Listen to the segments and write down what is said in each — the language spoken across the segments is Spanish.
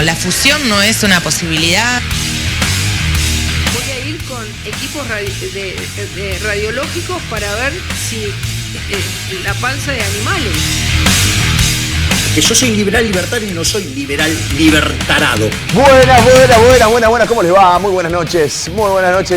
La fusión no es una posibilidad. Voy a ir con equipos radiológicos para ver si la panza de animales. Que yo soy liberal libertario y no soy liberal libertarado. Buenas, ¿cómo les va? Muy buenas noches,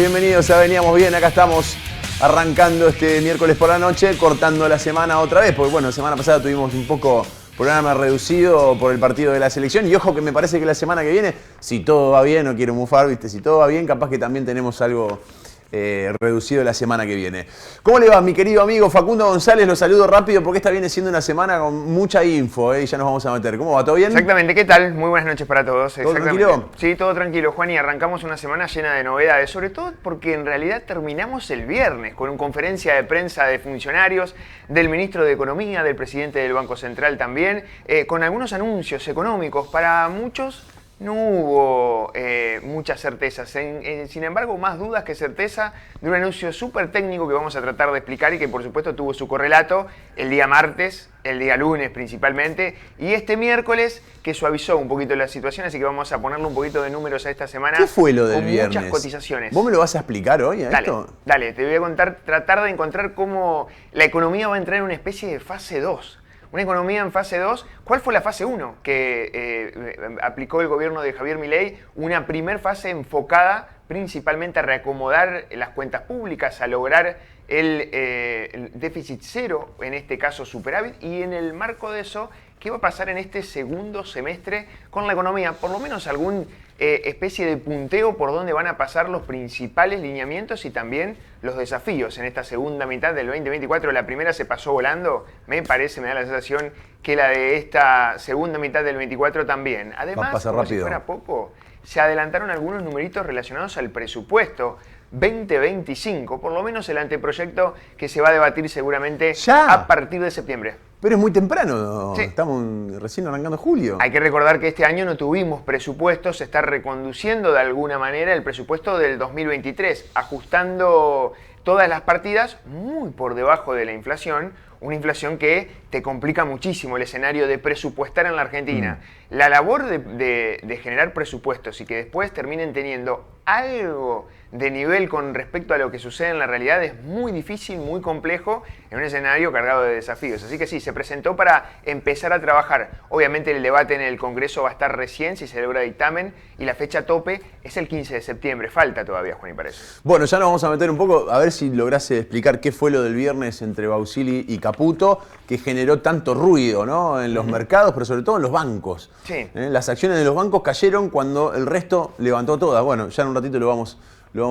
bienvenidos a Veníamos Bien, acá estamos arrancando este miércoles por la noche, cortando la semana otra vez, porque bueno, la semana pasada tuvimos un poco programa reducido por el partido de la selección y ojo que me parece que la semana que viene, si todo va bien, no quiero mufar, ¿viste? Si todo va bien, capaz que también tenemos algo reducido la semana que viene. ¿Cómo le va, mi querido amigo Facundo González? Lo saludo rápido porque esta viene siendo una semana con mucha info, y ya nos vamos a meter. ¿Cómo va? ¿Todo bien? Exactamente, ¿qué tal? Muy buenas noches para todos. ¿Todo tranquilo? Sí, todo tranquilo, Juan, y arrancamos una semana llena de novedades, sobre todo porque en realidad terminamos el viernes con una conferencia de prensa de funcionarios, del ministro de Economía, del presidente del Banco Central también, con algunos anuncios económicos. Para muchos no hubo muchas certezas, sin embargo más dudas que certeza de un anuncio súper técnico que vamos a tratar de explicar y que por supuesto tuvo su correlato el día martes, el día lunes principalmente, y este miércoles que suavizó un poquito la situación, así que vamos a ponerle un poquito de números a esta semana. ¿Qué fue lo del viernes? Muchas cotizaciones. ¿Vos me lo vas a explicar hoy a esto? Dale, te voy a contar, tratar de encontrar cómo la economía va a entrar en una especie de fase 2. Una economía en fase 2. ¿Cuál fue la fase 1 que aplicó el gobierno de Javier Milei? Una primer fase enfocada principalmente a reacomodar las cuentas públicas, a lograr el déficit cero, en este caso superávit, y en el marco de eso, ¿qué va a pasar en este segundo semestre con la economía? Por lo menos algún especie de punteo por dónde van a pasar los principales lineamientos y también los desafíos en esta segunda mitad del 2024. La primera se pasó volando, me da la sensación que la de esta segunda mitad del 24 también. Además, como si fuera poco, se adelantaron algunos numeritos relacionados al presupuesto 2025, por lo menos el anteproyecto que se va a debatir seguramente a partir de septiembre. Pero es muy temprano, sí. Estamos recién arrancando julio. Hay que recordar que este año no tuvimos presupuesto, se está reconduciendo de alguna manera el presupuesto del 2023, ajustando todas las partidas muy por debajo de la inflación, una inflación que te complica muchísimo el escenario de presupuestar en la Argentina. La labor de generar presupuestos y que después terminen teniendo algo de nivel con respecto a lo que sucede en la realidad es muy difícil, muy complejo, en un escenario cargado de desafíos. Así que sí, se presentó para empezar a trabajar. Obviamente el debate en el Congreso va a estar recién, si se logra dictamen, y la fecha tope es el 15 de septiembre. Falta todavía, Juan, y parece. Bueno, ya nos vamos a meter un poco, a ver si lográs explicar qué fue lo del viernes entre Bausili y Caputo, que generó tanto ruido, ¿no? En los mercados, pero sobre todo en los bancos. Sí. Las acciones de los bancos cayeron cuando el resto levantó todas. Bueno, ya en un ratito lo vamos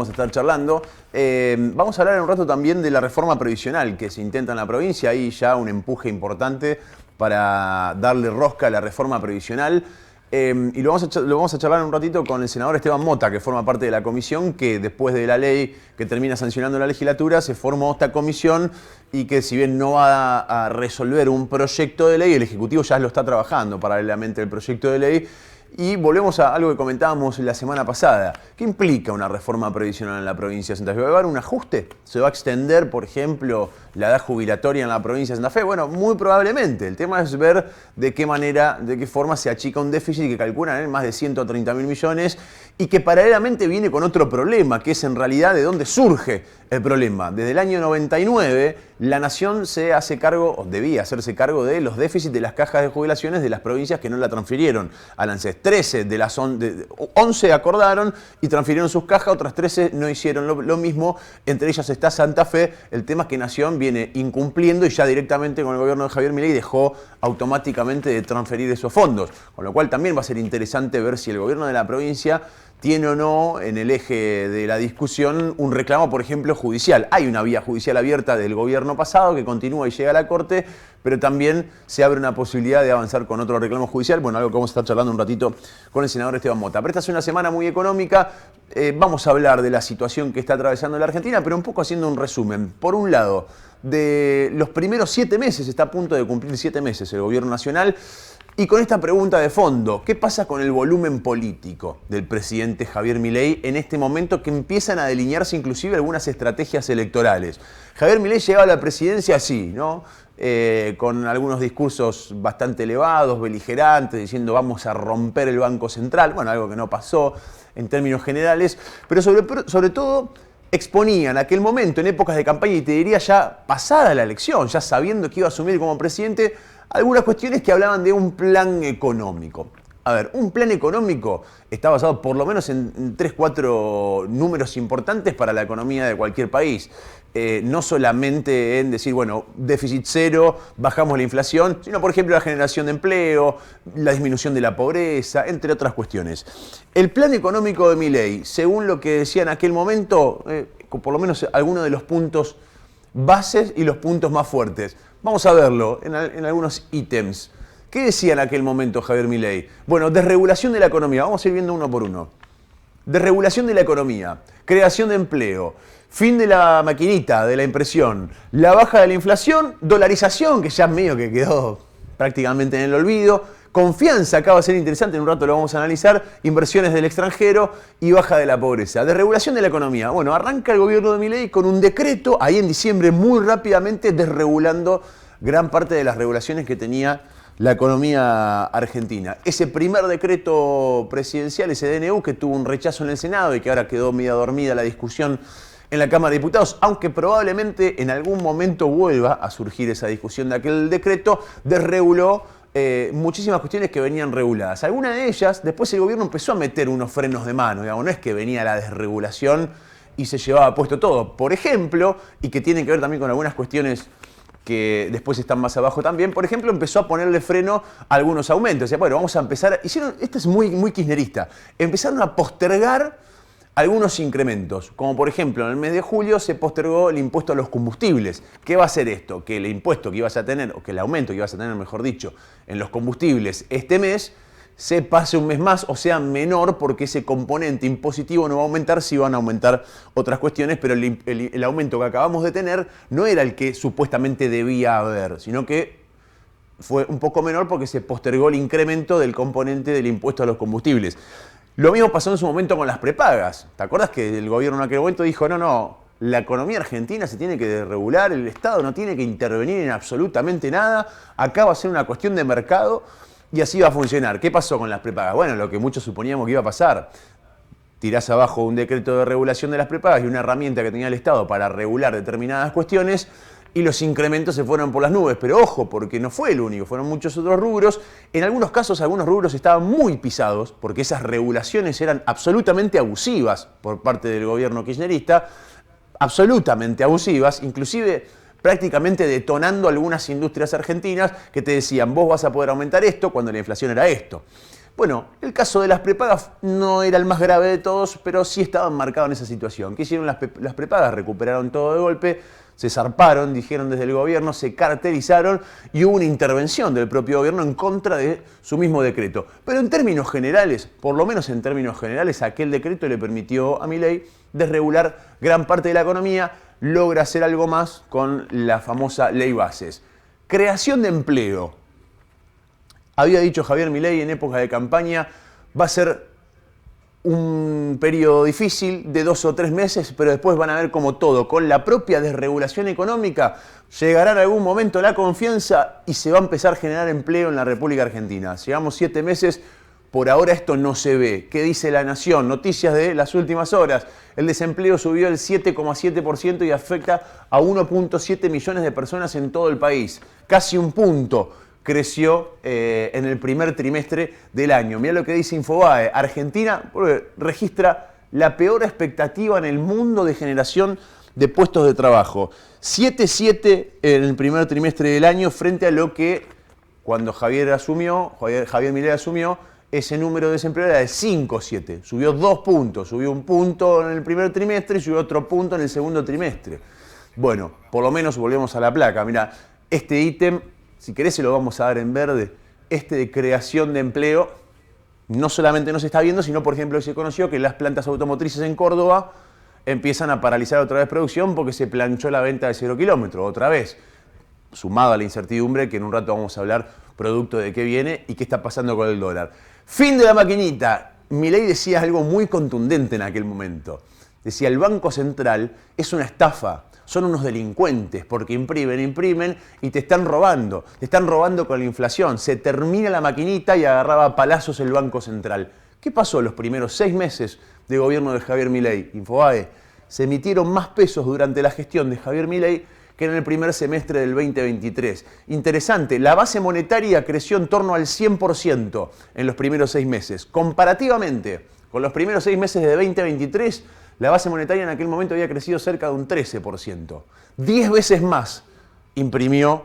a estar charlando. Vamos a hablar en un rato también de la reforma previsional que se intenta en la provincia. Hay ya un empuje importante para darle rosca a la reforma previsional. Y lo vamos a charlar en un ratito con el senador Esteban Mota, que forma parte de la comisión, que después de la ley que termina sancionando la legislatura, se formó esta comisión y que si bien no va a resolver un proyecto de ley, el Ejecutivo ya lo está trabajando paralelamente al proyecto de ley. Y volvemos a algo que comentábamos la semana pasada. ¿Qué implica una reforma previsional en la provincia de Santa Fe? ¿Va a haber un ajuste? ¿Se va a extender, por ejemplo, la edad jubilatoria en la provincia de Santa Fe? Bueno, muy probablemente. El tema es ver de qué manera, de qué forma se achica un déficit que calculan en más de 130.000 millones y que paralelamente viene con otro problema, que es en realidad de dónde surge el problema? Desde el año 99, la Nación se hace cargo, o debía hacerse cargo de los déficits de las cajas de jubilaciones de las provincias que no la transfirieron al ANSES. 13 de las 11 acordaron y transfirieron sus cajas, otras 13 no hicieron lo mismo. Entre ellas está Santa Fe. El tema es que Nación viene incumpliendo y ya directamente con el gobierno de Javier Milei dejó automáticamente de transferir esos fondos. Con lo cual también va a ser interesante ver si el gobierno de la provincia tiene o no en el eje de la discusión un reclamo, por ejemplo, judicial. Hay una vía judicial abierta del gobierno pasado que continúa y llega a la Corte, pero también se abre una posibilidad de avanzar con otro reclamo judicial. Bueno, algo que vamos a estar charlando un ratito con el senador Esteban Mota. Pero esta es una semana muy económica. Vamos a hablar de la situación que está atravesando la Argentina, pero un poco haciendo un resumen. Por un lado, de los primeros 7 meses, está a punto de cumplir 7 meses el gobierno nacional. Y con esta pregunta de fondo, ¿qué pasa con el volumen político del presidente Javier Milei en este momento que empiezan a delinearse inclusive algunas estrategias electorales? Javier Milei llegaba a la presidencia así, ¿no? Con algunos discursos bastante elevados, beligerantes, diciendo vamos a romper el Banco Central, bueno, algo que no pasó en términos generales, pero sobre todo exponían aquel momento en épocas de campaña, y te diría ya pasada la elección, ya sabiendo que iba a asumir como presidente, algunas cuestiones que hablaban de un plan económico. A ver, un plan económico está basado por lo menos en 3, 4 números importantes para la economía de cualquier país. No solamente en decir, bueno, déficit cero, bajamos la inflación, sino, por ejemplo, la generación de empleo, la disminución de la pobreza, entre otras cuestiones. El plan económico de Milei, según lo que decía en aquel momento, por lo menos algunos de los puntos bases y los puntos más fuertes. Vamos a verlo en algunos ítems. ¿Qué decía en aquel momento Javier Milei? Bueno, desregulación de la economía. Vamos a ir viendo uno por uno. Desregulación de la economía, creación de empleo, fin de la maquinita, de la impresión, la baja de la inflación, dolarización, que ya medio que quedó prácticamente en el olvido, confianza, acá va a ser interesante, en un rato lo vamos a analizar, inversiones del extranjero y baja de la pobreza. Desregulación de la economía. Bueno, arranca el gobierno de Milei con un decreto, ahí en diciembre, muy rápidamente, desregulando gran parte de las regulaciones que tenía la economía argentina. Ese primer decreto presidencial, ese DNU, que tuvo un rechazo en el Senado y que ahora quedó media dormida la discusión en la Cámara de Diputados, aunque probablemente en algún momento vuelva a surgir esa discusión de aquel decreto, desreguló muchísimas cuestiones que venían reguladas. Algunas de ellas, después el gobierno empezó a meter unos frenos de mano, digamos, no es que venía la desregulación y se llevaba puesto todo. Por ejemplo, y que tienen que ver también con algunas cuestiones que después están más abajo también, por ejemplo, empezó a ponerle freno a algunos aumentos. O sea, bueno, vamos a empezar, esto es muy kirchnerista, empezaron a postergar algunos incrementos, como por ejemplo en el mes de julio se postergó el impuesto a los combustibles. ¿Qué va a hacer esto? Que el impuesto que ibas a tener, o que el aumento que ibas a tener, mejor dicho, en los combustibles este mes, se pase un mes más o sea menor, porque ese componente impositivo no va a aumentar, sí van a aumentar otras cuestiones, pero el aumento que acabamos de tener no era el que supuestamente debía haber, sino que fue un poco menor porque se postergó el incremento del componente del impuesto a los combustibles. Lo mismo pasó en su momento con las prepagas. ¿Te acuerdas que el gobierno en aquel momento dijo, no, la economía argentina se tiene que regular, el Estado no tiene que intervenir en absolutamente nada, acá va a ser una cuestión de mercado y así va a funcionar? ¿Qué pasó con las prepagas? Bueno, lo que muchos suponíamos que iba a pasar. Tirás abajo un decreto de regulación de las prepagas y una herramienta que tenía el Estado para regular determinadas cuestiones, y los incrementos se fueron por las nubes. Pero ojo, porque no fue el único, fueron muchos otros rubros. En algunos casos, algunos rubros estaban muy pisados, porque esas regulaciones eran absolutamente abusivas por parte del gobierno kirchnerista, absolutamente abusivas, inclusive prácticamente detonando algunas industrias argentinas que te decían, vos vas a poder aumentar esto cuando la inflación era esto. Bueno, el caso de las prepagas no era el más grave de todos, pero sí estaba enmarcado en esa situación. ¿Qué hicieron las prepagas? Recuperaron todo de golpe, se zarparon, dijeron desde el gobierno, se cartelizaron y hubo una intervención del propio gobierno en contra de su mismo decreto. Pero en términos generales, por lo menos en términos generales, aquel decreto le permitió a Milei desregular gran parte de la economía, logra hacer algo más con la famosa ley bases. Creación de empleo. Había dicho Javier Milei en época de campaña, va a ser un periodo difícil de 2 o 3 meses, pero después van a ver como todo, con la propia desregulación económica, llegará en algún momento la confianza y se va a empezar a generar empleo en la República Argentina. Llevamos 7 meses Por ahora esto no se ve. ¿Qué dice La Nación? Noticias de las últimas horas. El desempleo subió el 7,7% y afecta a 1,7 millones de personas en todo el país. Casi un punto creció en el primer trimestre del año. Mirá lo que dice Infobae. Argentina registra la peor expectativa en el mundo de generación de puestos de trabajo. 7,7 en el primer trimestre del año frente a lo que cuando Javier Milei asumió, ese número de desempleo era de 5,7. Subió 2 puntos. Subió un punto en el primer trimestre y subió otro punto en el segundo trimestre. Bueno, por lo menos volvemos a la placa. Mirá, este ítem, si querés se lo vamos a dar en verde, este de creación de empleo, no solamente no se está viendo, sino por ejemplo se conoció que las plantas automotrices en Córdoba empiezan a paralizar otra vez producción porque se planchó la venta de 0 kilómetros, otra vez. Sumado a la incertidumbre que en un rato vamos a hablar producto de qué viene y qué está pasando con el dólar. Fin de la maquinita. Milei decía algo muy contundente en aquel momento. Decía, el Banco Central es una estafa, son unos delincuentes porque imprimen y te están robando con la inflación. Se termina la maquinita y agarraba a palazos el Banco Central. ¿Qué pasó los primeros 6 meses de gobierno de Javier Milei? Infobae, se emitieron más pesos durante la gestión de Javier Milei que en el primer semestre del 2023. Interesante, la base monetaria creció en torno al 100% en los primeros 6 meses. Comparativamente con los primeros 6 meses de 2023, la base monetaria en aquel momento había crecido cerca de un 13%. 10 veces más imprimió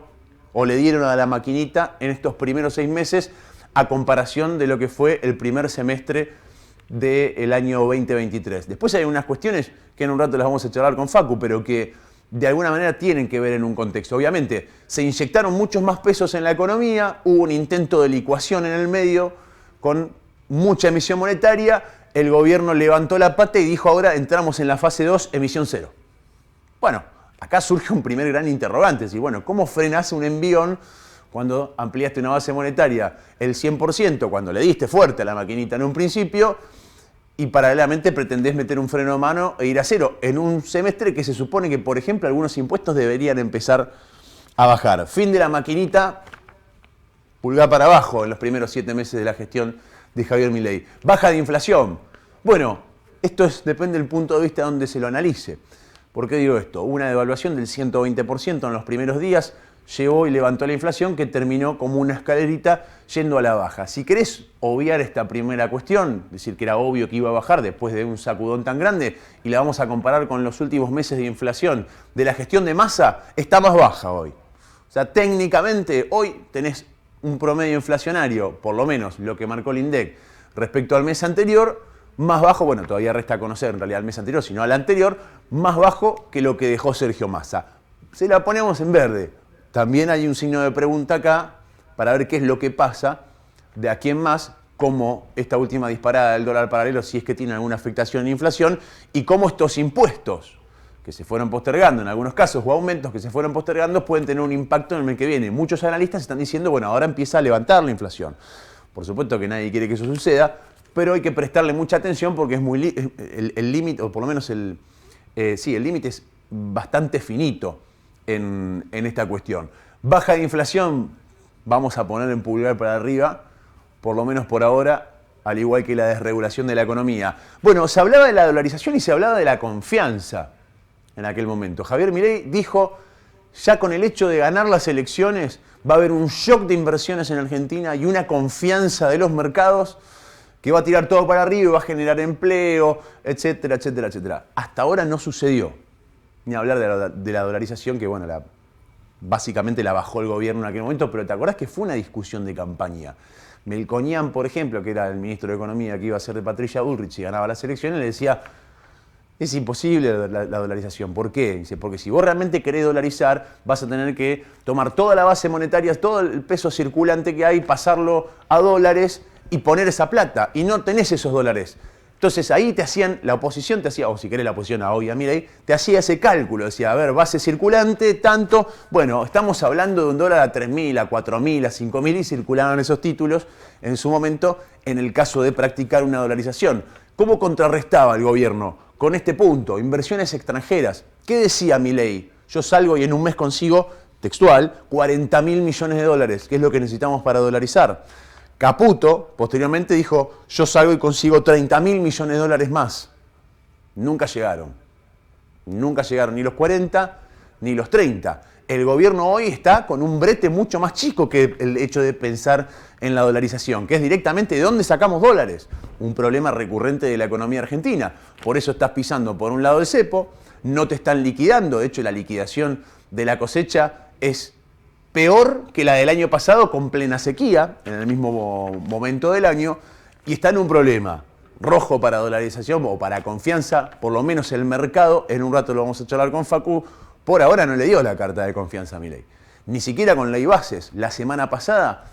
o le dieron a la maquinita en estos primeros 6 meses a comparación de lo que fue el primer semestre del año 2023. Después hay unas cuestiones que en un rato las vamos a charlar con Facu, pero que de alguna manera tienen que ver en un contexto. Obviamente, se inyectaron muchos más pesos en la economía, hubo un intento de licuación en el medio con mucha emisión monetaria, el gobierno levantó la pata y dijo ahora entramos en la fase 2, emisión cero. Bueno, acá surge un primer gran interrogante, es decir, bueno, ¿cómo frenás un envión cuando ampliaste una base monetaria el 100%, cuando le diste fuerte a la maquinita en un principio, y paralelamente pretendés meter un freno de mano e ir a cero en un semestre que se supone que, por ejemplo, algunos impuestos deberían empezar a bajar? Fin de la maquinita, pulgar para abajo en los primeros 7 meses de la gestión de Javier Milei. Baja de inflación. Bueno, esto depende del punto de vista donde se lo analice. ¿Por qué digo esto? Hubo una devaluación del 120% en los primeros días, llevó y levantó la inflación que terminó como una escalerita yendo a la baja. Si querés obviar esta primera cuestión, decir que era obvio que iba a bajar después de un sacudón tan grande, y la vamos a comparar con los últimos meses de inflación de la gestión de Massa, está más baja hoy. O sea, técnicamente hoy tenés un promedio inflacionario, por lo menos lo que marcó el INDEC respecto al mes anterior, más bajo, bueno, todavía resta conocer en realidad al mes anterior, sino al anterior, más bajo que lo que dejó Sergio Massa. Se la ponemos en verde. También hay un signo de pregunta acá para ver qué es lo que pasa de aquí en más, cómo esta última disparada del dólar paralelo, si es que tiene alguna afectación en inflación, y cómo estos impuestos que se fueron postergando en algunos casos, o aumentos que se fueron postergando, pueden tener un impacto en el mes que viene. Muchos analistas están diciendo, bueno, ahora empieza a levantar la inflación. Por supuesto que nadie quiere que eso suceda, pero hay que prestarle mucha atención porque es muy el límite, o por lo menos el límite es bastante finito en esta cuestión. Baja de inflación, vamos a poner en pulgar para arriba, por lo menos por ahora, al igual que la desregulación de la economía. Bueno, se hablaba de la dolarización y se hablaba de la confianza en aquel momento. Javier Milei dijo, ya con el hecho de ganar las elecciones, va a haber un shock de inversiones en Argentina y una confianza de los mercados que va a tirar todo para arriba y va a generar empleo, etcétera, etcétera, etcétera. Hasta ahora no sucedió. Ni hablar de la dolarización, que bueno, básicamente la bajó el gobierno en aquel momento, pero ¿te acordás que fue una discusión de campaña? Melconian, por ejemplo, que era el ministro de Economía que iba a ser de Patricia Bullrich y ganaba las elecciones, le decía, es imposible la dolarización. ¿Por qué? Dice, porque si vos realmente querés dolarizar, vas a tener que tomar toda la base monetaria, todo el peso circulante que hay, pasarlo a dólares y poner esa plata, y no tenés esos dólares. Entonces ahí la oposición te hacía, o si querés la oposición a hoy a Milei, te hacía ese cálculo, decía, a ver, base circulante, tanto, bueno, estamos hablando de un dólar a 3.000, a 4.000, a 5.000 y circulaban esos títulos en su momento en el caso de practicar una dolarización. ¿Cómo contrarrestaba el gobierno con este punto? Inversiones extranjeras. ¿Qué decía Milei? Yo salgo y en un mes consigo, textual, 40.000 millones de dólares, que es lo que necesitamos para dolarizar. Caputo, posteriormente, dijo, yo salgo y consigo 30.000 millones de dólares más. Nunca llegaron. Nunca llegaron ni los 40 ni los 30. El gobierno hoy está con un brete mucho más chico que el hecho de pensar en la dolarización, que es directamente de dónde sacamos dólares. Un problema recurrente de la economía argentina. Por eso estás pisando por un lado el cepo, no te están liquidando. De hecho, la liquidación de la cosecha es peor que la del año pasado con plena sequía, en el mismo momento del año, y está en un problema rojo para dolarización o para confianza, por lo menos el mercado, en un rato lo vamos a charlar con Facu, por ahora no le dio la carta de confianza a Milei. Ni siquiera con ley bases. La semana pasada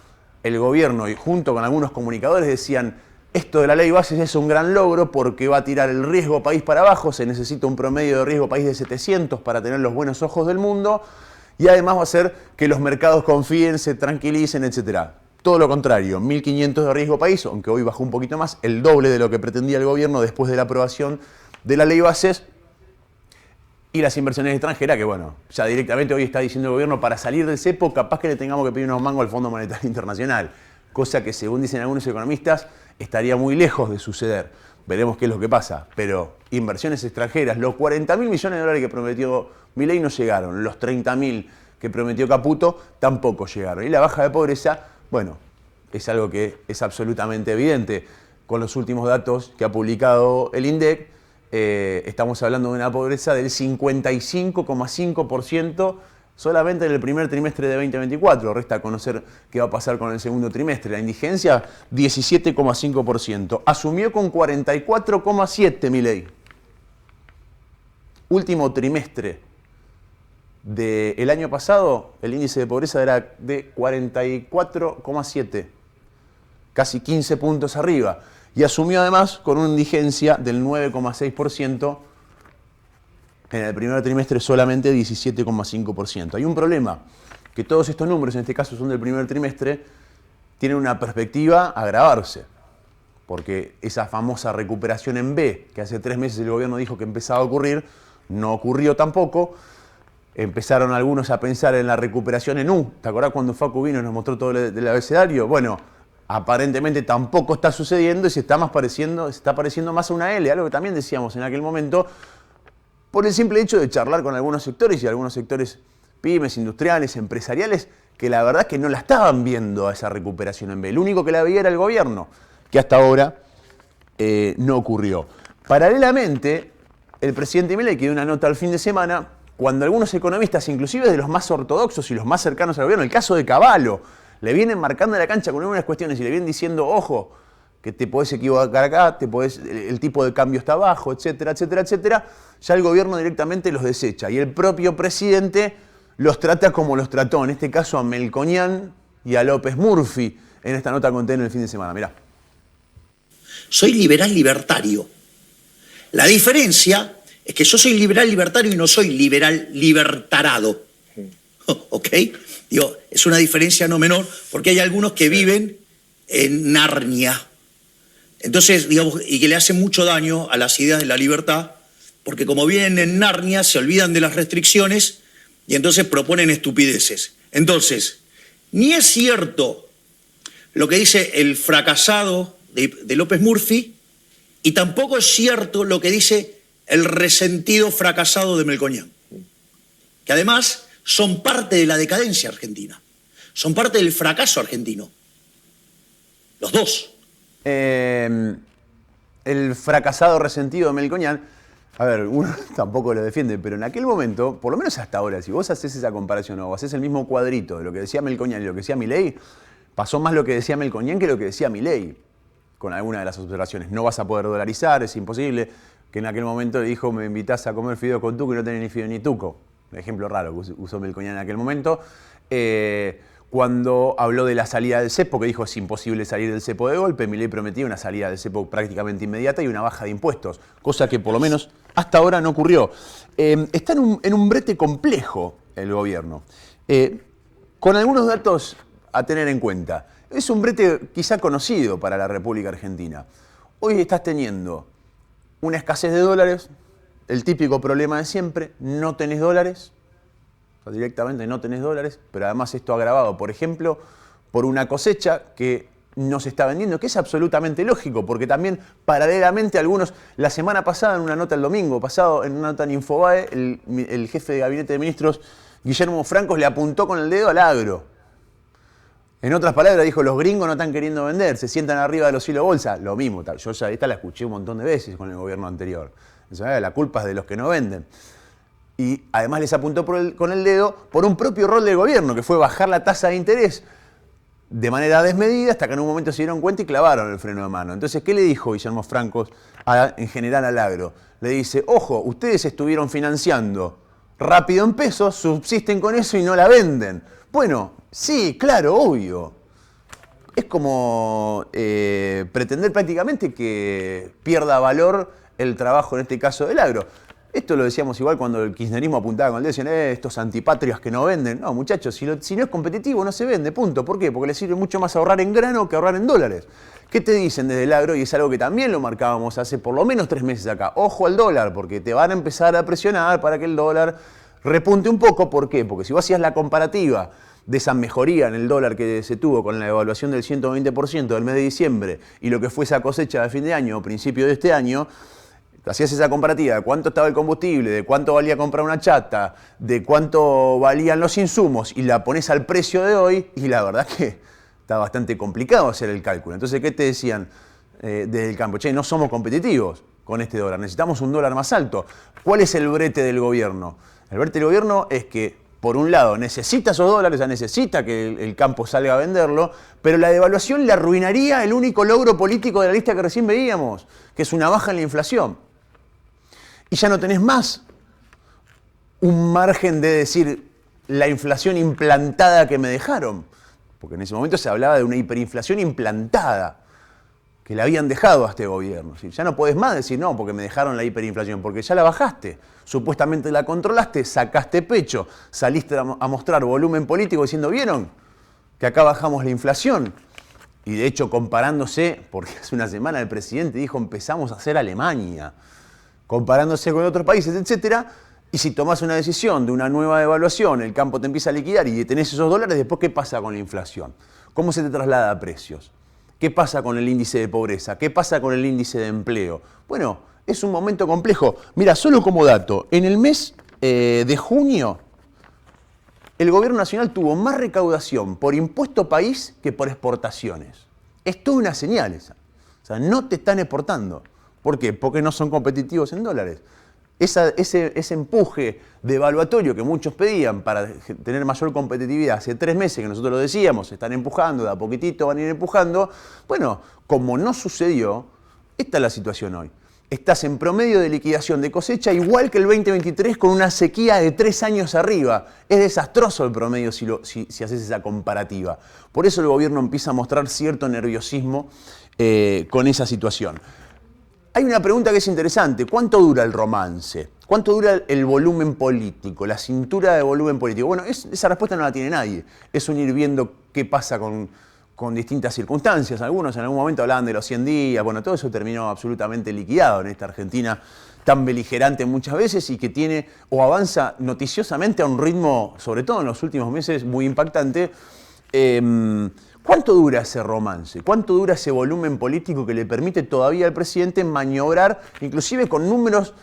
el gobierno y junto con algunos comunicadores decían esto de la ley bases es un gran logro porque va a tirar el riesgo país para abajo, se necesita un promedio de riesgo país de 700 para tener los buenos ojos del mundo y además va a hacer que los mercados confíen, se tranquilicen, etc. Todo lo contrario, 1.500 de riesgo país, aunque hoy bajó un poquito más, el doble de lo que pretendía el gobierno después de la aprobación de la ley bases. Y las inversiones extranjeras, que bueno, ya directamente hoy está diciendo el gobierno, para salir del cepo, capaz que le tengamos que pedir unos mangos al Fondo Monetario Internacional, cosa que según dicen algunos economistas, estaría muy lejos de suceder. Veremos qué es lo que pasa, pero inversiones extranjeras, los 40.000 millones de dólares que prometió Milei no llegaron, los 30.000 que prometió Caputo tampoco llegaron. Y la baja de pobreza, bueno, es algo que es absolutamente evidente. Con los últimos datos que ha publicado el INDEC, estamos hablando de una pobreza del 55,5% solamente en el primer trimestre de 2024. Resta conocer qué va a pasar con el segundo trimestre. La indigencia, 17,5%. Asumió con 44,7% Milei. Último trimestre del año pasado, el índice de pobreza era de 44,7%. Casi 15 puntos arriba. Y asumió además con una indigencia del 9,6%, en el primer trimestre solamente 17,5%. Hay un problema, que todos estos números, en este caso son del primer trimestre, tienen una perspectiva a agravarse, porque esa famosa recuperación en B, que hace 3 meses el gobierno dijo que empezaba a ocurrir, no ocurrió tampoco. Empezaron algunos a pensar en la recuperación en U. ¿Te acordás cuando Facu vino y nos mostró todo el abecedario? Bueno, aparentemente tampoco está sucediendo y se está pareciendo más a una L, algo que también decíamos en aquel momento, por el simple hecho de charlar con algunos sectores y algunos sectores pymes, industriales, empresariales, que la verdad es que no la estaban viendo a esa recuperación en B. El único que la veía era el gobierno, que hasta ahora no ocurrió. Paralelamente, el presidente Milei, que dio una nota al fin de semana, cuando algunos economistas, inclusive de los más ortodoxos y los más cercanos al gobierno, el caso de Cavallo, le vienen marcando la cancha con algunas cuestiones y le vienen diciendo, ojo, que te podés equivocar acá, el tipo de cambio está bajo, etcétera, etcétera, etcétera, ya el gobierno directamente los desecha. Y el propio presidente los trata como los trató, en este caso a Melconian y a López Murphy, en esta nota que conté en el fin de semana. Mirá. Soy liberal libertario. La diferencia es que yo soy liberal libertario y no soy liberal libertarado. ¿Ok? Digo, es una diferencia no menor, porque hay algunos que viven en Narnia. Entonces, digamos, y que le hacen mucho daño a las ideas de la libertad, porque como viven en Narnia, se olvidan de las restricciones y entonces proponen estupideces. Entonces, ni es cierto lo que dice el fracasado de López Murphy, y tampoco es cierto lo que dice el resentido fracasado de Melconian, que además son parte de la decadencia argentina, son parte del fracaso argentino, los dos. El fracasado resentido de Melconian, a ver, uno tampoco lo defiende, pero en aquel momento, por lo menos hasta ahora, si vos haces esa comparación o haces el mismo cuadrito de lo que decía Melconian y lo que decía Milei, pasó más lo que decía Melconian que lo que decía Milei, con alguna de las observaciones. No vas a poder dolarizar, es imposible, que en aquel momento le dijo, me invitás a comer fideo con tuco y no tenés ni fideo ni tuco. Un ejemplo raro que usó Melconian en aquel momento. Cuando habló de la salida del cepo, que dijo es imposible salir del cepo de golpe, Milei prometía una salida del cepo prácticamente inmediata y una baja de impuestos, cosa que por lo menos hasta ahora no ocurrió. Está en un brete complejo el gobierno, con algunos datos a tener en cuenta. Es un brete quizá conocido para la República Argentina. Hoy estás teniendo una escasez de dólares, el típico problema de siempre, no tenés dólares, o directamente no tenés dólares, pero además esto agravado, por ejemplo, por una cosecha que no se está vendiendo, que es absolutamente lógico, porque también paralelamente algunos, la semana pasada en una nota el domingo pasado, en una nota en Infobae, el jefe de gabinete de ministros, Guillermo Francos, le apuntó con el dedo al agro. En otras palabras dijo, los gringos no están queriendo vender, se sientan arriba de los hilos bolsa. Lo mismo, yo ya esta la escuché un montón de veces con el gobierno anterior. La culpa es de los que no venden. Y además les apuntó con el dedo por un propio rol del gobierno, que fue bajar la tasa de interés de manera desmedida hasta que en un momento se dieron cuenta y clavaron el freno de mano. Entonces, ¿qué le dijo Guillermo Francos en general al agro? Le dice, ojo, ustedes estuvieron financiando rápido en pesos, subsisten con eso y no la venden. Bueno, sí, claro, obvio. Es como pretender prácticamente que pierda valor el trabajo, en este caso, del agro. Esto lo decíamos igual cuando el kirchnerismo apuntaba con el dedo, decían, estos antipatrias que no venden. No, muchachos, si no es competitivo no se vende, punto. ¿Por qué? Porque le sirve mucho más ahorrar en grano que ahorrar en dólares. ¿Qué te dicen desde el agro? Y es algo que también lo marcábamos hace por lo menos 3 meses acá. Ojo al dólar, porque te van a empezar a presionar para que el dólar repunte un poco. ¿Por qué? Porque si vos hacías la comparativa de esa mejoría en el dólar que se tuvo con la devaluación del 120% del mes de diciembre y lo que fue esa cosecha de fin de año o principio de este año, hacías esa comparativa de cuánto estaba el combustible, de cuánto valía comprar una chata, de cuánto valían los insumos y la pones al precio de hoy y la verdad que está bastante complicado hacer el cálculo. Entonces, ¿qué te decían desde el campo? Che, no somos competitivos con este dólar, necesitamos un dólar más alto. ¿Cuál es el brete del gobierno? El brete del gobierno es que, por un lado, necesita esos dólares, o sea, necesita que el campo salga a venderlo, pero la devaluación le arruinaría el único logro político de la lista que recién veíamos, que es una baja en la inflación. Y ya no tenés más un margen de decir la inflación implantada que me dejaron. Porque en ese momento se hablaba de una hiperinflación implantada que le habían dejado a este gobierno. ¿Sí? Ya no podés más decir no, porque me dejaron la hiperinflación, porque ya la bajaste. Supuestamente la controlaste, sacaste pecho, saliste a mostrar volumen político diciendo, ¿vieron? Que acá bajamos la inflación. Y de hecho, comparándose, porque hace una semana el presidente dijo, empezamos a ser Alemania, comparándose con otros países, etcétera, y si tomás una decisión de una nueva devaluación, el campo te empieza a liquidar y tenés esos dólares, después, ¿qué pasa con la inflación? ¿Cómo se te traslada a precios? ¿Qué pasa con el índice de pobreza? ¿Qué pasa con el índice de empleo? Bueno, es un momento complejo. Mira, solo como dato, en el mes de junio, el gobierno nacional tuvo más recaudación por impuesto país que por exportaciones. Es toda una señal esa. O sea, no te están exportando. ¿Por qué? Porque no son competitivos en dólares. Ese empuje devaluatorio que muchos pedían para tener mayor competitividad hace 3 meses, que nosotros lo decíamos, se están empujando, de a poquitito van a ir empujando. Bueno, como no sucedió, esta es la situación hoy. Estás en promedio de liquidación de cosecha igual que el 2023 con una sequía de 3 años arriba. Es desastroso el promedio si haces esa comparativa. Por eso el gobierno empieza a mostrar cierto nerviosismo con esa situación. Hay una pregunta que es interesante. ¿Cuánto dura el romance? ¿Cuánto dura el volumen político, la cintura de volumen político? Bueno, esa respuesta no la tiene nadie. Es un ir viendo qué pasa con distintas circunstancias. Algunos en algún momento hablaban de los 100 días. Bueno, todo eso terminó absolutamente liquidado en esta Argentina tan beligerante muchas veces y que tiene o avanza noticiosamente a un ritmo, sobre todo en los últimos meses, muy impactante. ¿Cuánto dura ese romance? ¿Cuánto dura ese volumen político que le permite todavía al presidente maniobrar, inclusive con números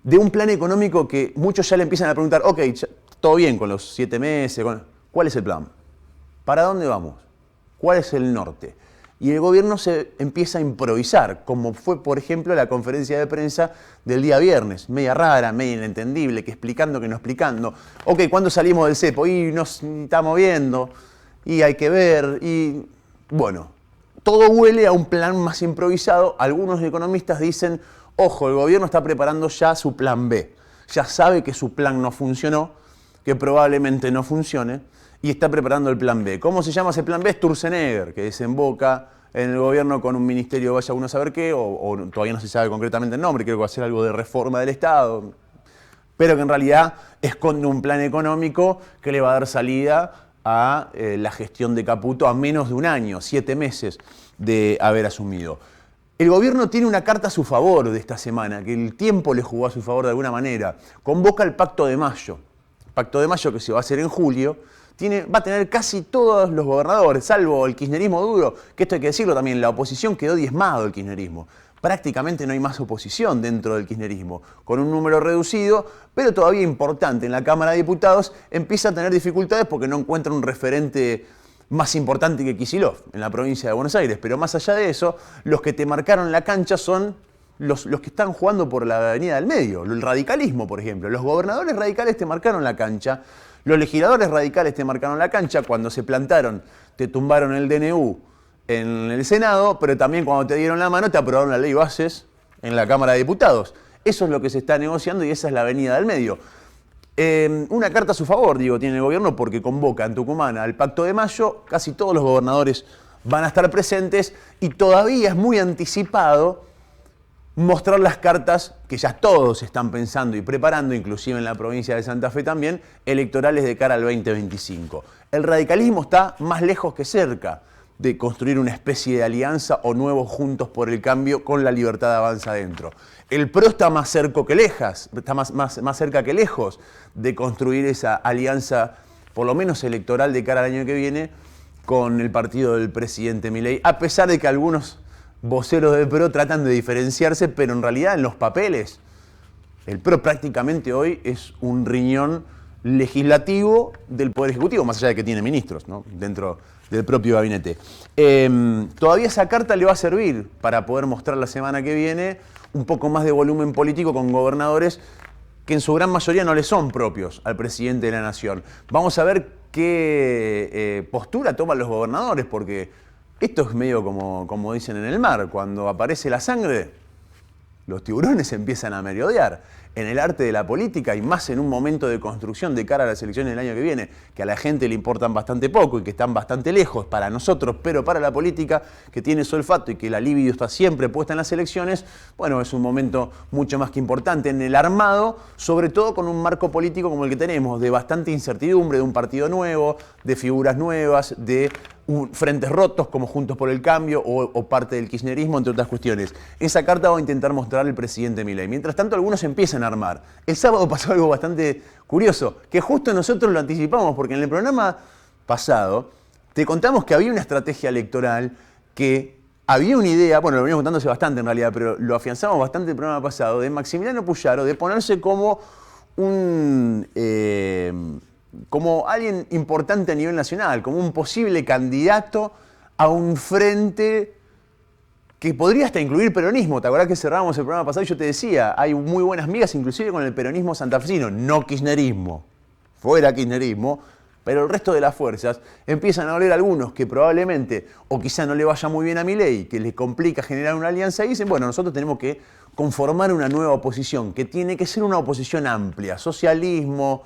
de un plan económico que muchos ya le empiezan a preguntar, ok, todo bien con los 7 meses, ¿cuál es el plan? ¿Para dónde vamos? ¿Cuál es el norte? Y el gobierno se empieza a improvisar, como fue, por ejemplo, la conferencia de prensa del día viernes, media rara, media inentendible, que explicando, que no explicando. Ok, ¿cuándo salimos del cepo? Y nos estamos viendo. Y hay que ver, y bueno, todo huele a un plan más improvisado. Algunos economistas dicen, ojo, el gobierno está preparando ya su plan B. Ya sabe que su plan no funcionó, que probablemente no funcione, y está preparando el plan B. ¿Cómo se llama ese plan B? Sturzenegger, que desemboca en el gobierno con un ministerio, vaya uno a saber qué, o todavía no se sabe concretamente el nombre, creo que va a ser algo de reforma del Estado, pero que en realidad esconde un plan económico que le va a dar salida a la gestión de Caputo a menos de un año, 7 meses de haber asumido. El gobierno tiene una carta a su favor de esta semana, que el tiempo le jugó a su favor de alguna manera. Convoca el Pacto de Mayo. Pacto de Mayo que se va a hacer en julio, va a tener casi todos los gobernadores, salvo el kirchnerismo duro, que esto hay que decirlo también, la oposición quedó diezmado el kirchnerismo. Prácticamente no hay más oposición dentro del kirchnerismo, con un número reducido, pero todavía importante en la Cámara de Diputados, empieza a tener dificultades porque no encuentra un referente más importante que Kicillof en la provincia de Buenos Aires. Pero más allá de eso, los que te marcaron la cancha son los que están jugando por la avenida del medio, el radicalismo, por ejemplo. Los gobernadores radicales te marcaron la cancha, los legisladores radicales te marcaron la cancha, cuando se plantaron, te tumbaron el DNU en el Senado, pero también cuando te dieron la mano te aprobaron la ley bases en la Cámara de Diputados. Eso es lo que se está negociando y esa es la avenida del medio. Una carta a su favor, digo, tiene el gobierno porque convoca en Tucumán al Pacto de Mayo, casi todos los gobernadores van a estar presentes y todavía es muy anticipado mostrar las cartas que ya todos están pensando y preparando, inclusive en la provincia de Santa Fe también, electorales de cara al 2025. El radicalismo está más lejos que cerca de construir una especie de alianza o nuevos Juntos por el Cambio con la Libertad Avanza adentro. El PRO está más cerca que lejos, más cerca que lejos de construir esa alianza, por lo menos electoral, de cara al año que viene, con el partido del presidente Milei, a pesar de que algunos voceros del PRO tratan de diferenciarse, pero en realidad en los papeles, el PRO prácticamente hoy es un riñón legislativo del Poder Ejecutivo, más allá de que tiene ministros, ¿no?, dentro del propio gabinete. Todavía esa carta le va a servir para poder mostrar la semana que viene un poco más de volumen político con gobernadores que en su gran mayoría no le son propios al presidente de la Nación. Vamos a ver qué postura toman los gobernadores, porque esto es medio como dicen en el mar, cuando aparece la sangre, los tiburones empiezan a merodear. En el arte de la política y más en un momento de construcción de cara a las elecciones del año que viene, que a la gente le importan bastante poco y que están bastante lejos para nosotros, pero para la política que tiene su olfato y que la libido está siempre puesta en las elecciones, bueno, es un momento mucho más que importante en el armado, sobre todo con un marco político como el que tenemos, de bastante incertidumbre, de un partido nuevo, de figuras nuevas, de frentes rotos como Juntos por el Cambio o parte del kirchnerismo, entre otras cuestiones. Esa carta va a intentar mostrar el presidente Milei. Mientras tanto, algunos empiezan a armar. El sábado pasó algo bastante curioso, que justo nosotros lo anticipamos, porque en el programa pasado te contamos que había una estrategia electoral, que había una idea, bueno, lo venimos contándose bastante en realidad, pero lo afianzamos bastante el programa pasado, de Maximiliano Puyaro, de ponerse como como alguien importante a nivel nacional, como un posible candidato a un frente que podría hasta incluir peronismo. ¿Te acordás que cerramos el programa pasado y yo te decía, hay muy buenas migas inclusive con el peronismo santafesino, no kirchnerismo, fuera kirchnerismo, pero el resto de las fuerzas empiezan a oler algunos que probablemente, o quizá no le vaya muy bien a Milei, que les complica generar una alianza y dicen, bueno, nosotros tenemos que conformar una nueva oposición, que tiene que ser una oposición amplia, socialismo,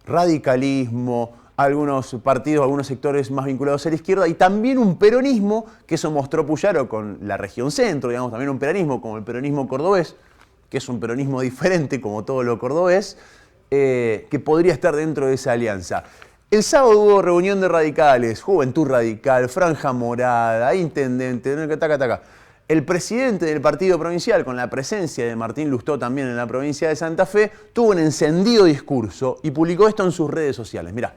radicalismo, algunos partidos, algunos sectores más vinculados a la izquierda y también un peronismo, que eso mostró Puyaro con la región centro, digamos, también un peronismo como el peronismo cordobés, que es un peronismo diferente como todo lo cordobés, que podría estar dentro de esa alianza. El sábado hubo reunión de radicales, Juventud Radical, Franja Morada, Intendente, taca. El presidente del partido provincial, con la presencia de Martín Lustó también en la provincia de Santa Fe, tuvo un encendido discurso y publicó esto en sus redes sociales. Mirá.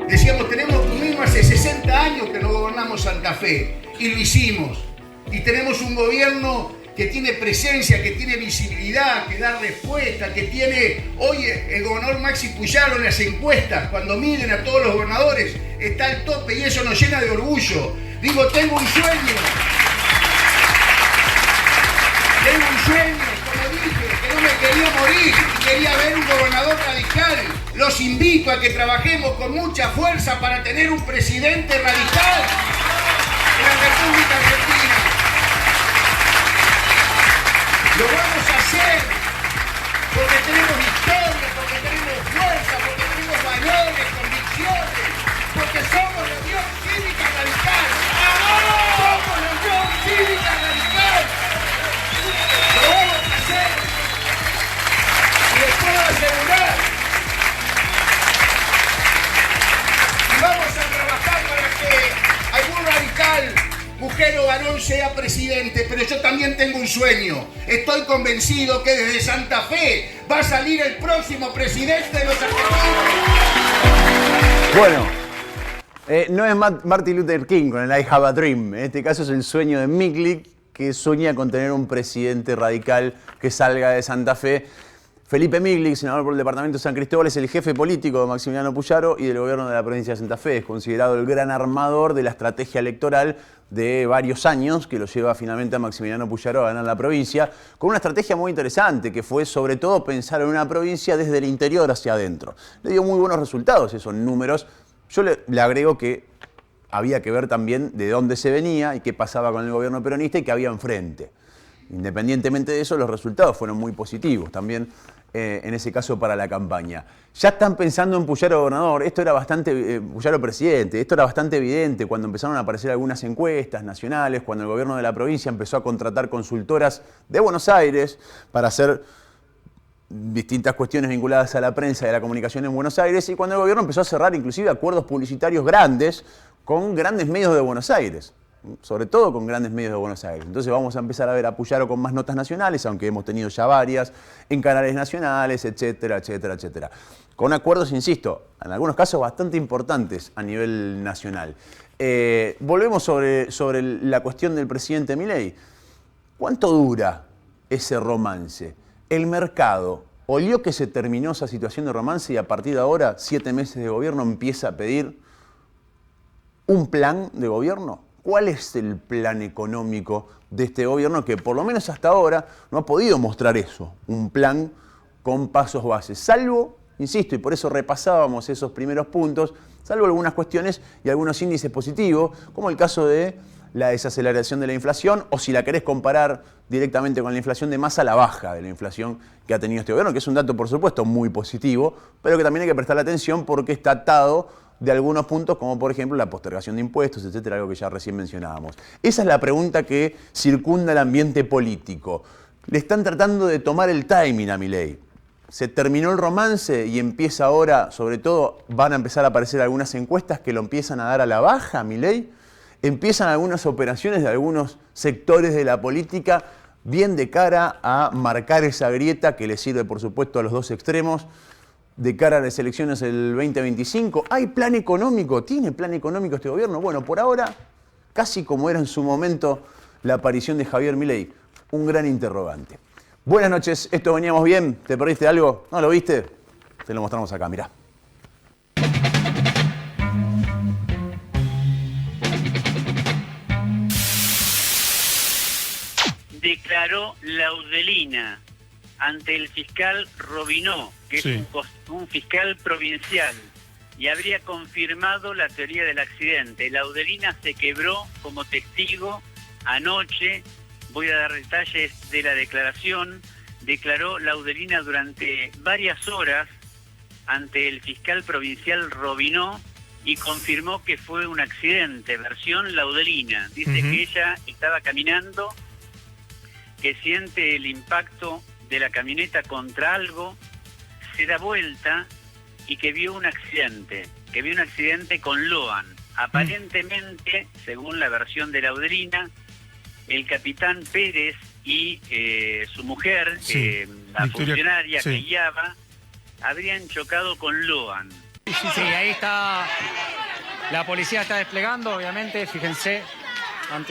Decíamos, tuvimos hace 60 años que no gobernamos Santa Fe y lo hicimos. Y tenemos un gobierno que tiene presencia, que tiene visibilidad, que da respuesta, que tiene... Hoy el gobernador Maxi Puyaro en las encuestas, cuando miden a todos los gobernadores, está al tope y eso nos llena de orgullo. Digo, tengo un sueño, como dije, que no me quería morir, quería ver un gobernador radical. Los invito a que trabajemos con mucha fuerza para tener un presidente radical en la República Argentina. Lo vamos a hacer porque tenemos historia, porque tenemos fuerza, porque tenemos valores, convicciones, porque somos la Unión Cívica Radical. ¡Somos la Unión Cívica Radical! Lo vamos a hacer. Y les puedo asegurar. Y vamos a trabajar para que algún radical, mujer Marcelo Barón sea presidente, pero yo también tengo un sueño. Estoy convencido que desde Santa Fe va a salir el próximo presidente de los argentinos. Bueno, no es Martin Luther King con el I Have a Dream. En este caso es el sueño de Miklik, que sueña con tener un presidente radical que salga de Santa Fe. Felipe Miklik, senador por el departamento de San Cristóbal, es el jefe político de Maximiliano Puyaro y del gobierno de la provincia de Santa Fe. Es considerado el gran armador de la estrategia electoral de varios años que lo lleva finalmente a Maximiliano Puyaro a ganar la provincia, con una estrategia muy interesante que fue sobre todo pensar en una provincia desde el interior hacia adentro. Le dio muy buenos resultados esos números. Yo le agrego que había que ver también de dónde se venía y qué pasaba con el gobierno peronista y qué había enfrente. Independientemente de eso, los resultados fueron muy positivos también en ese caso para la campaña. Ya están pensando en Puyaro gobernador, esto era bastante, Puyaro presidente, esto era bastante evidente cuando empezaron a aparecer algunas encuestas nacionales, cuando el gobierno de la provincia empezó a contratar consultoras de Buenos Aires para hacer distintas cuestiones vinculadas a la prensa y a la comunicación en Buenos Aires, y cuando el gobierno empezó a cerrar inclusive acuerdos publicitarios grandes con grandes medios de Buenos Aires, sobre todo con grandes medios de Buenos Aires. Entonces vamos a empezar a ver a Puyaro con más notas nacionales, aunque hemos tenido ya varias, en canales nacionales, etcétera, etcétera, etcétera. Con acuerdos, insisto, en algunos casos bastante importantes a nivel nacional. Volvemos sobre la cuestión del presidente Milei. ¿Cuánto dura ese romance? El mercado olió que se terminó esa situación de romance y a partir de ahora, 7 meses de gobierno, empieza a pedir un plan de gobierno. ¿Cuál es el plan económico de este gobierno que por lo menos hasta ahora no ha podido mostrar eso? Un plan con pasos bases, salvo, insisto, y por eso repasábamos esos primeros puntos, salvo algunas cuestiones y algunos índices positivos, como el caso de la desaceleración de la inflación, o si la querés comparar directamente con la inflación de masa, la baja de la inflación que ha tenido este gobierno, que es un dato, por supuesto, muy positivo, pero que también hay que prestarle atención porque está atado de algunos puntos, como por ejemplo la postergación de impuestos, etcétera, algo que ya recién mencionábamos. Esa es la pregunta que circunda el ambiente político. Le están tratando de tomar el timing a Milei. Se terminó el romance y empieza ahora, sobre todo, van a empezar a aparecer algunas encuestas que lo empiezan a dar a la baja a Milei. Empiezan algunas operaciones de algunos sectores de la política bien de cara a marcar esa grieta que le sirve, por supuesto, a los dos extremos de cara a las elecciones del 2025. ¿Hay plan económico? ¿Tiene plan económico este gobierno? Bueno, por ahora, casi como era en su momento la aparición de Javier Milei, un gran interrogante. Buenas noches, esto veníamos bien. ¿Te perdiste algo? ¿No lo viste? Te lo mostramos acá, mirá. Declaró Laudelina ante el fiscal Robinó, que es un fiscal provincial, y habría confirmado la teoría del accidente. Laudelina se quebró como testigo anoche. Voy a dar detalles de la declaración. Declaró Laudelina durante varias horas ante el fiscal provincial Robinó y confirmó que fue un accidente, versión Laudelina. Dice que ella estaba caminando, que siente el impacto de la camioneta contra algo, se da vuelta y que vio un accidente con Loan. Aparentemente, según la versión de Laudelina, el capitán Pérez y su mujer, la Victoria, funcionaria que guiaba, habrían chocado con Loan. Sí, ahí está, la policía está desplegando, obviamente, fíjense, han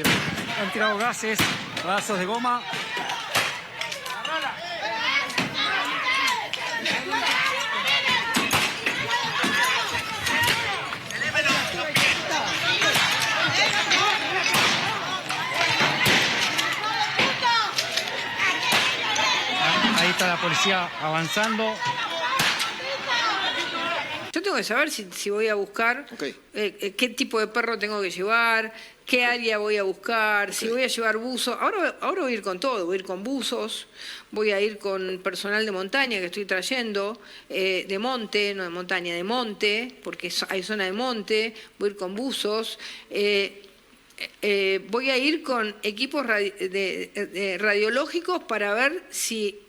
tirado gases, pedazos de goma. Ahí está la policía avanzando. Yo tengo que saber si voy a buscar qué tipo de perro tengo que llevar, qué área voy a buscar, si voy a llevar buzos. Ahora voy a ir con todo, voy a ir con buzos, voy a ir con personal de montaña que estoy trayendo, de monte, no de montaña, de monte, porque hay zona de monte, voy a ir con buzos. Voy a ir con equipos radiológicos para ver si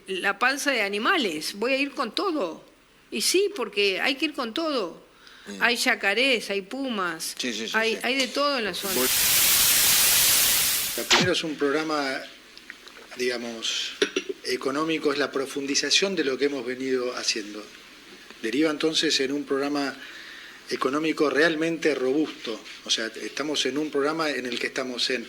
la panza de animales, voy a ir con todo. Y sí, porque hay que ir con todo. Hay yacarés, hay pumas, hay de todo en la zona. Primero es un programa, digamos, económico, es la profundización de lo que hemos venido haciendo. Deriva entonces en un programa económico realmente robusto. O sea, estamos en un programa en el que estamos en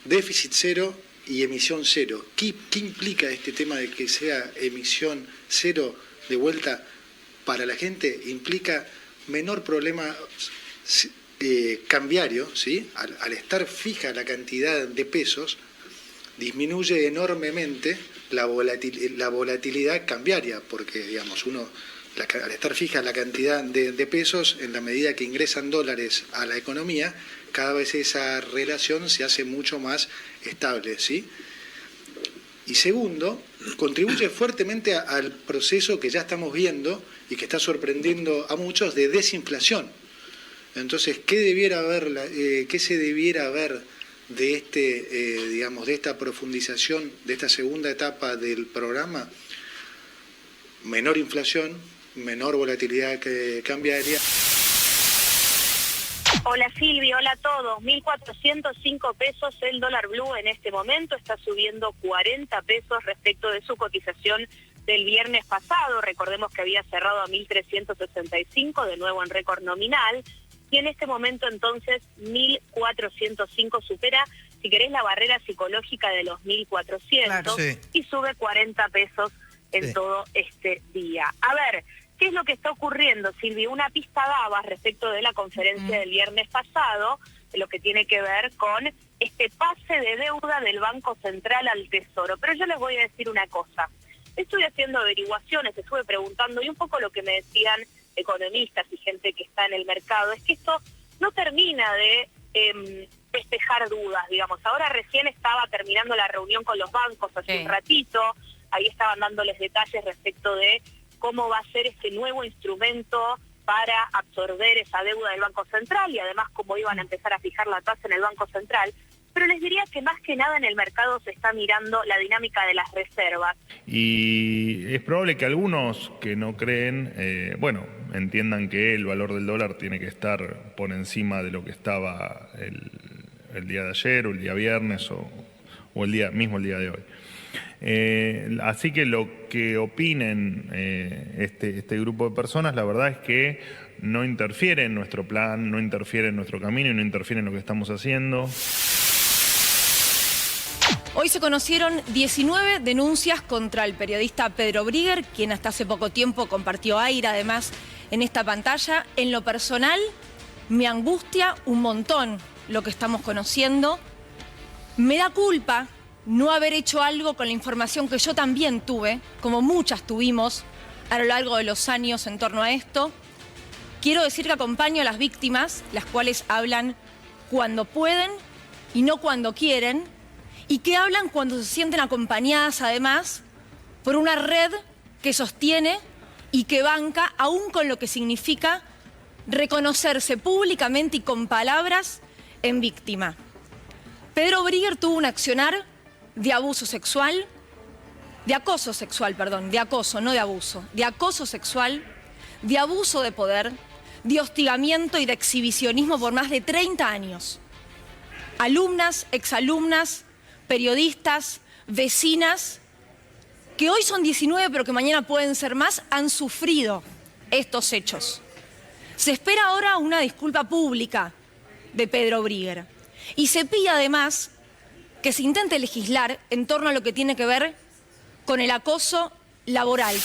déficit cero y emisión cero. ¿Qué implica este tema de que sea emisión cero de vuelta para la gente? Implica menor problema cambiario, ¿sí? Al estar fija la cantidad de pesos, disminuye enormemente la volatilidad cambiaria, porque, digamos, al estar fija la cantidad de pesos, en la medida que ingresan dólares a la economía, cada vez esa relación se hace mucho más estable, ¿sí? Y segundo, contribuye fuertemente al proceso que ya estamos viendo y que está sorprendiendo a muchos de desinflación. Entonces, ¿qué se debiera ver de digamos, de esta profundización, de esta segunda etapa del programa? Menor inflación, menor volatilidad cambiaria. Hola Silvia, hola a todos. 1.405 pesos el dólar blue en este momento, está subiendo 40 pesos respecto de su cotización del viernes pasado. Recordemos que había cerrado a 1.365, de nuevo en récord nominal, y en este momento entonces 1.405 supera, si querés, la barrera psicológica de los 1.400, claro, sí, y sube 40 pesos en todo este día. A ver, ¿qué es lo que está ocurriendo, Silvia? Una pista daba respecto de la conferencia del viernes pasado, de lo que tiene que ver con este pase de deuda del Banco Central al Tesoro. Pero yo les voy a decir una cosa. Estuve haciendo averiguaciones, estuve preguntando, y un poco lo que me decían economistas y gente que está en el mercado, es que esto no termina de despejar dudas, digamos. Ahora recién estaba terminando la reunión con los bancos hace un ratito, ahí estaban dándoles detalles respecto de cómo va a ser este nuevo instrumento para absorber esa deuda del Banco Central y además cómo iban a empezar a fijar la tasa en el Banco Central. Pero les diría que más que nada en el mercado se está mirando la dinámica de las reservas. Y es probable que algunos que no creen, entiendan que el valor del dólar tiene que estar por encima de lo que estaba el día de ayer o el día viernes o el día de hoy. Así que lo que opinen este grupo de personas, la verdad es que no interfiere en nuestro plan, no interfiere en nuestro camino y no interfiere en lo que estamos haciendo. Hoy se conocieron 19 denuncias contra el periodista Pedro Brigger, quien hasta hace poco tiempo compartió aire, además, en esta pantalla. En lo personal, me angustia un montón lo que estamos conociendo. Me da culpa no haber hecho algo con la información que yo también tuve, como muchas tuvimos a lo largo de los años en torno a esto. Quiero decir que acompaño a las víctimas, las cuales hablan cuando pueden y no cuando quieren, y que hablan cuando se sienten acompañadas, además, por una red que sostiene y que banca, aún con lo que significa reconocerse públicamente y con palabras en víctima. Pedro Brigger tuvo un accionar de abuso sexual, de acoso sexual, perdón, de acoso, no de abuso, de acoso sexual, de abuso de poder, de hostigamiento y de exhibicionismo por más de 30 años. Alumnas, exalumnas, periodistas, vecinas, que hoy son 19 pero que mañana pueden ser más, han sufrido estos hechos. Se espera ahora una disculpa pública de Pedro Brigger y se pide además que se intente legislar en torno a lo que tiene que ver con el acoso laboral.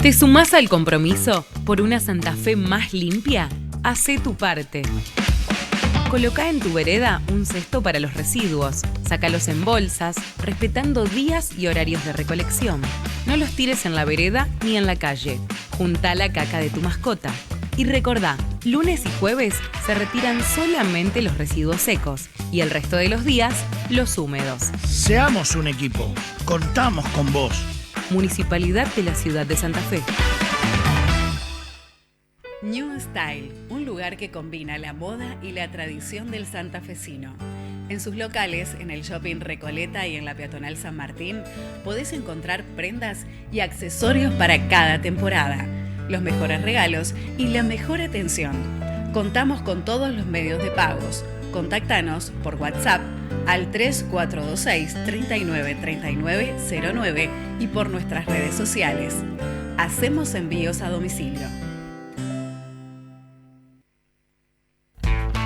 ¿Te sumás al compromiso por una Santa Fe más limpia? Hacé tu parte. Colocá en tu vereda un cesto para los residuos. Sácalos en bolsas, respetando días y horarios de recolección. No los tires en la vereda ni en la calle. Juntá la caca de tu mascota. Y recordá, lunes y jueves se retiran solamente los residuos secos y el resto de los días los húmedos. Seamos un equipo. Contamos con vos. Municipalidad de la Ciudad de Santa Fe. New Style, un lugar que combina la moda y la tradición del santafesino. En sus locales, en el Shopping Recoleta y en la Peatonal San Martín, podés encontrar prendas y accesorios para cada temporada, los mejores regalos y la mejor atención. Contamos con todos los medios de pagos. Contáctanos por WhatsApp al 3426-393909 y por nuestras redes sociales. Hacemos envíos a domicilio.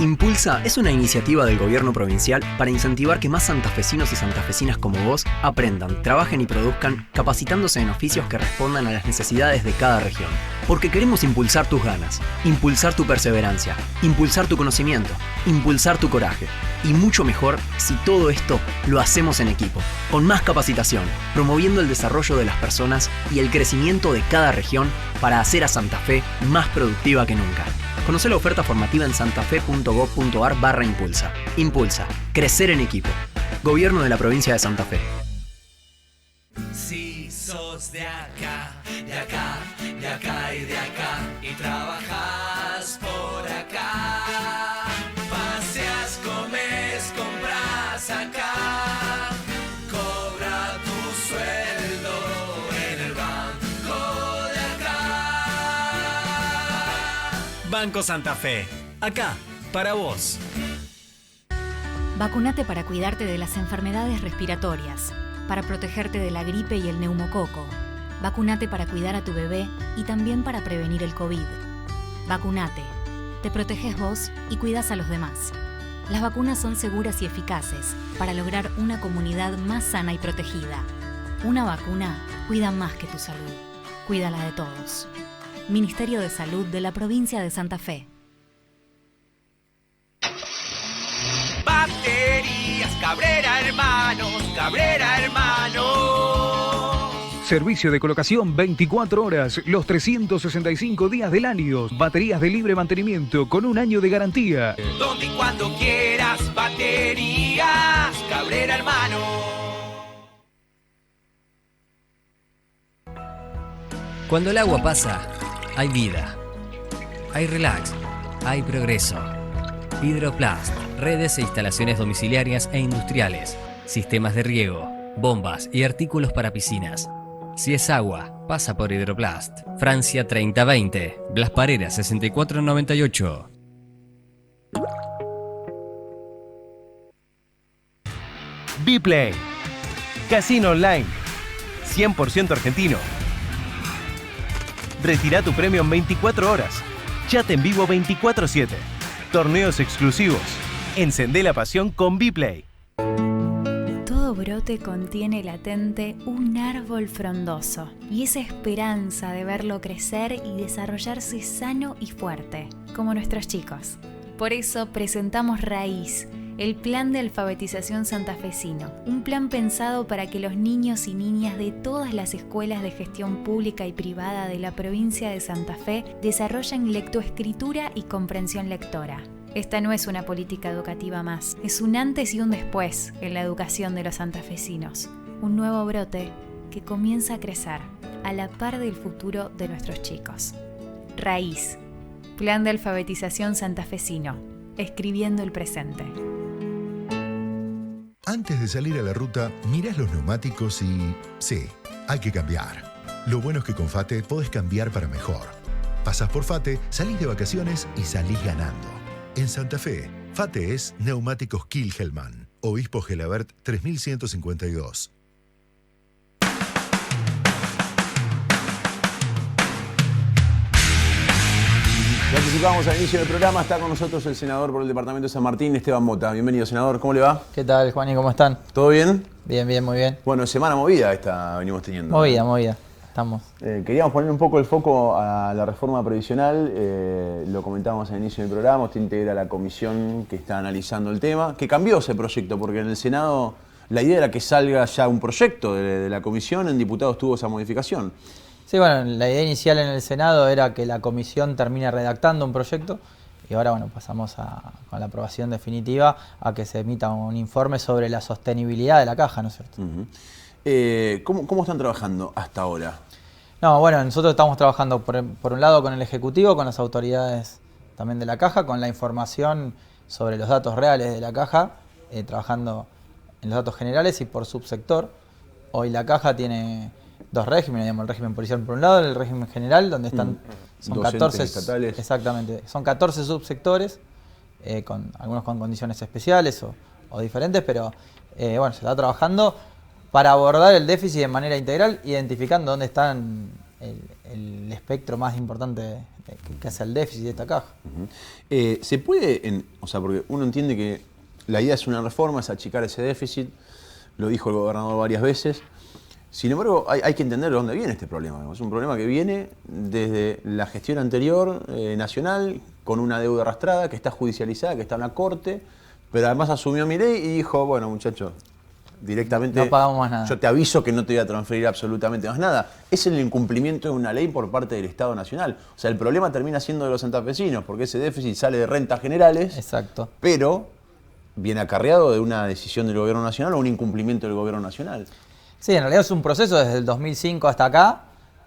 Impulsa es una iniciativa del gobierno provincial para incentivar que más santafesinos y santafesinas como vos aprendan, trabajen y produzcan, capacitándose en oficios que respondan a las necesidades de cada región. Porque queremos impulsar tus ganas, impulsar tu perseverancia, impulsar tu conocimiento, impulsar tu coraje. Y mucho mejor si todo esto lo hacemos en equipo, con más capacitación, promoviendo el desarrollo de las personas y el crecimiento de cada región para hacer a Santa Fe más productiva que nunca. Conoce la oferta formativa en santafé.gov.ar/impulsa. Impulsa. Crecer en equipo. Gobierno de la provincia de Santa Fe. Si sos de acá, de acá, de acá y de acá, y trabajas por acá, paseas, comes, compras acá, cobra tu sueldo en el banco de acá. Banco Santa Fe, acá, para vos. Vacunate para cuidarte de las enfermedades respiratorias, para protegerte de la gripe y el neumococo. Vacunate para cuidar a tu bebé y también para prevenir el COVID. Vacunate. Te proteges vos y cuidas a los demás. Las vacunas son seguras y eficaces para lograr una comunidad más sana y protegida. Una vacuna cuida más que tu salud. Cuídala de todos. Ministerio de Salud de la provincia de Santa Fe. Baterías Cabrera Hermanos, Cabrera Hermanos. Servicio de colocación 24 horas, los 365 días del año. Baterías de libre mantenimiento con 1 año de garantía. Donde y cuando quieras, Baterías Cabrera Hermanos. Cuando el agua pasa, hay vida. Hay relax. Hay progreso. Hidroplast, redes e instalaciones domiciliarias e industriales, sistemas de riego, bombas y artículos para piscinas. Si es agua, pasa por Hidroplast. Francia 3020, Blas Parera 6498. Bplay, casino online, 100% argentino. Retira tu premio en 24 horas. Chat en vivo 24/7. Torneos exclusivos. Encendé la pasión con Bplay. Todo brote contiene latente un árbol frondoso y esa esperanza de verlo crecer y desarrollarse sano y fuerte, como nuestros chicos. Por eso presentamos Raíz, el plan de alfabetización santafesino, un plan pensado para que los niños y niñas de todas las escuelas de gestión pública y privada de la provincia de Santa Fe desarrollen lectoescritura y comprensión lectora. Esta no es una política educativa más, es un antes y un después en la educación de los santafesinos. Un nuevo brote que comienza a crecer a la par del futuro de nuestros chicos. Raíz, plan de alfabetización santafesino, escribiendo el presente. Antes de salir a la ruta, mirás los neumáticos y... sí, hay que cambiar. Lo bueno es que con FATE podés cambiar para mejor. Pasás por FATE, salís de vacaciones y salís ganando. En Santa Fe, FATE es Neumáticos Kilhelman, Obispo Gelabert 3152. Ya anticipábamos al inicio del programa, está con nosotros el senador por el departamento de San Martín, Esteban Mota. Bienvenido, senador, ¿cómo le va? ¿Qué tal, Juan? ¿Y cómo están? ¿Todo bien? Bien, muy bien. Bueno, semana movida esta venimos teniendo. Movida. Estamos. Queríamos poner un poco el foco a la reforma previsional, lo comentábamos al inicio del programa, usted integra la comisión que está analizando el tema, que cambió ese proyecto, porque en el Senado la idea era que salga ya un proyecto de la comisión, en diputados tuvo esa modificación. Sí, bueno, la idea inicial en el Senado era que la comisión termine redactando un proyecto y ahora, bueno, pasamos con la aprobación definitiva a que se emita un informe sobre la sostenibilidad de la caja, ¿no es cierto? ¿Cómo están trabajando hasta ahora? No, bueno, nosotros estamos trabajando por un lado con el Ejecutivo, con las autoridades también de la Caja, con la información sobre los datos reales de la Caja, trabajando en los datos generales y por subsector. Hoy la Caja tiene dos regímenes, digamos, el régimen policial por un lado, el régimen general, donde están son 14 estatales. Exactamente, son 14 subsectores, algunos con condiciones especiales o diferentes, pero bueno, se está trabajando para abordar el déficit de manera integral, identificando dónde está el espectro más importante que hace el déficit de esta Caja. Se puede, o sea, porque uno entiende que la idea es una reforma, es achicar ese déficit, lo dijo el gobernador varias veces. Sin embargo, hay que entender de dónde viene este problema. Es un problema que viene desde la gestión anterior nacional, con una deuda arrastrada, que está judicializada, que está en la Corte, pero además asumió Milei y dijo, bueno, muchachos, directamente no pagamos más nada. Yo te aviso que no te voy a transferir absolutamente más nada. Es el incumplimiento de una ley por parte del Estado Nacional. O sea, el problema termina siendo de los santafesinos, porque ese déficit sale de rentas generales, exacto, pero viene acarreado de una decisión del Gobierno Nacional o un incumplimiento del Gobierno Nacional. Sí, en realidad es un proceso desde el 2005 hasta acá,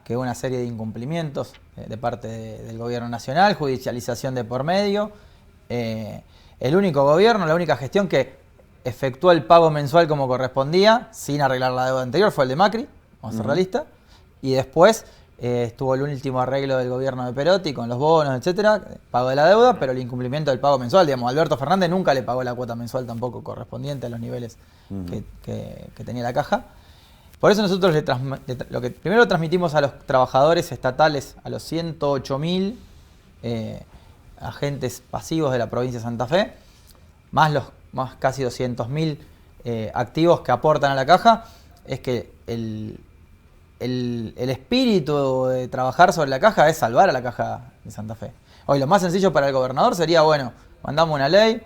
que hubo una serie de incumplimientos de parte del Gobierno Nacional, judicialización de por medio. El único gobierno, la única gestión que efectuó el pago mensual como correspondía, sin arreglar la deuda anterior, fue el de Macri, vamos a ser realistas. Y después estuvo el último arreglo del gobierno de Perotti con los bonos, etcétera, pago de la deuda, pero el incumplimiento del pago mensual. Digamos, Alberto Fernández nunca le pagó la cuota mensual tampoco correspondiente a los niveles que tenía la Caja. Por eso nosotros lo que primero transmitimos a los trabajadores estatales, a los 108.000 agentes pasivos de la provincia de Santa Fe, más casi 200.000 activos que aportan a la Caja, es que el espíritu de trabajar sobre la Caja es salvar a la Caja de Santa Fe. Hoy lo más sencillo para el gobernador sería, bueno, mandamos una ley,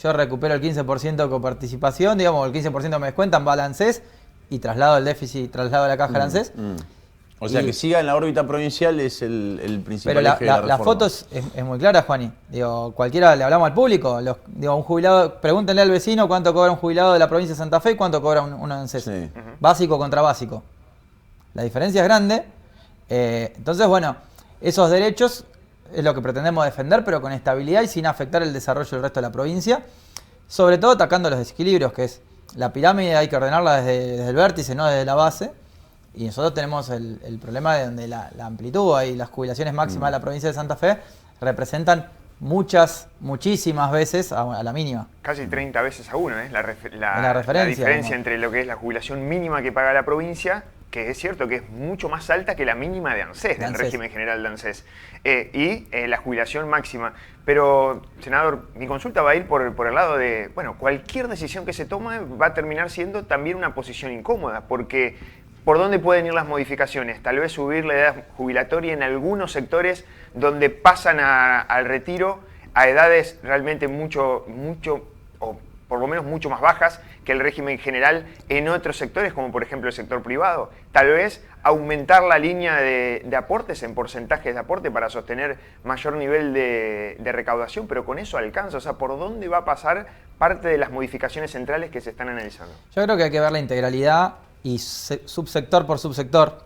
yo recupero el 15% de coparticipación, digamos, el 15% me descuentan, va al ANSES, y traslado el déficit, traslado a la Caja al ANSES. O sea, que siga en la órbita provincial es el principal pero eje de la reforma. La foto es muy clara, Juani. Digo, cualquiera, le hablamos al público, un jubilado, pregúntenle al vecino cuánto cobra un jubilado de la provincia de Santa Fe y cuánto cobra un ANSES. Sí. Básico contra básico. La diferencia es grande. Entonces, bueno, esos derechos es lo que pretendemos defender, pero con estabilidad y sin afectar el desarrollo del resto de la provincia. Sobre todo atacando los desequilibrios, que es la pirámide hay que ordenarla desde el vértice, no desde la base. Y nosotros tenemos el problema de donde la amplitud y las jubilaciones máximas de la provincia de Santa Fe representan muchísimas veces a la mínima. Casi 30 veces a uno, ¿eh? La referencia, diferencia entre lo que es la jubilación mínima que paga la provincia, que es cierto que es mucho más alta que la mínima de ANSES, del régimen general de ANSES, y la jubilación máxima. Pero, senador, mi consulta va a ir por el lado de, bueno, cualquier decisión que se tome va a terminar siendo también una posición incómoda, porque ¿por dónde pueden ir las modificaciones? Tal vez subir la edad jubilatoria en algunos sectores donde pasan al retiro a edades realmente mucho, o por lo menos mucho más bajas que el régimen general en otros sectores, como por ejemplo el sector privado. Tal vez aumentar la línea de aportes en porcentajes de aporte para sostener mayor nivel de recaudación, pero con eso alcanza. O sea, ¿por dónde va a pasar parte de las modificaciones centrales que se están analizando? Yo creo que hay que ver la integralidad y subsector por subsector,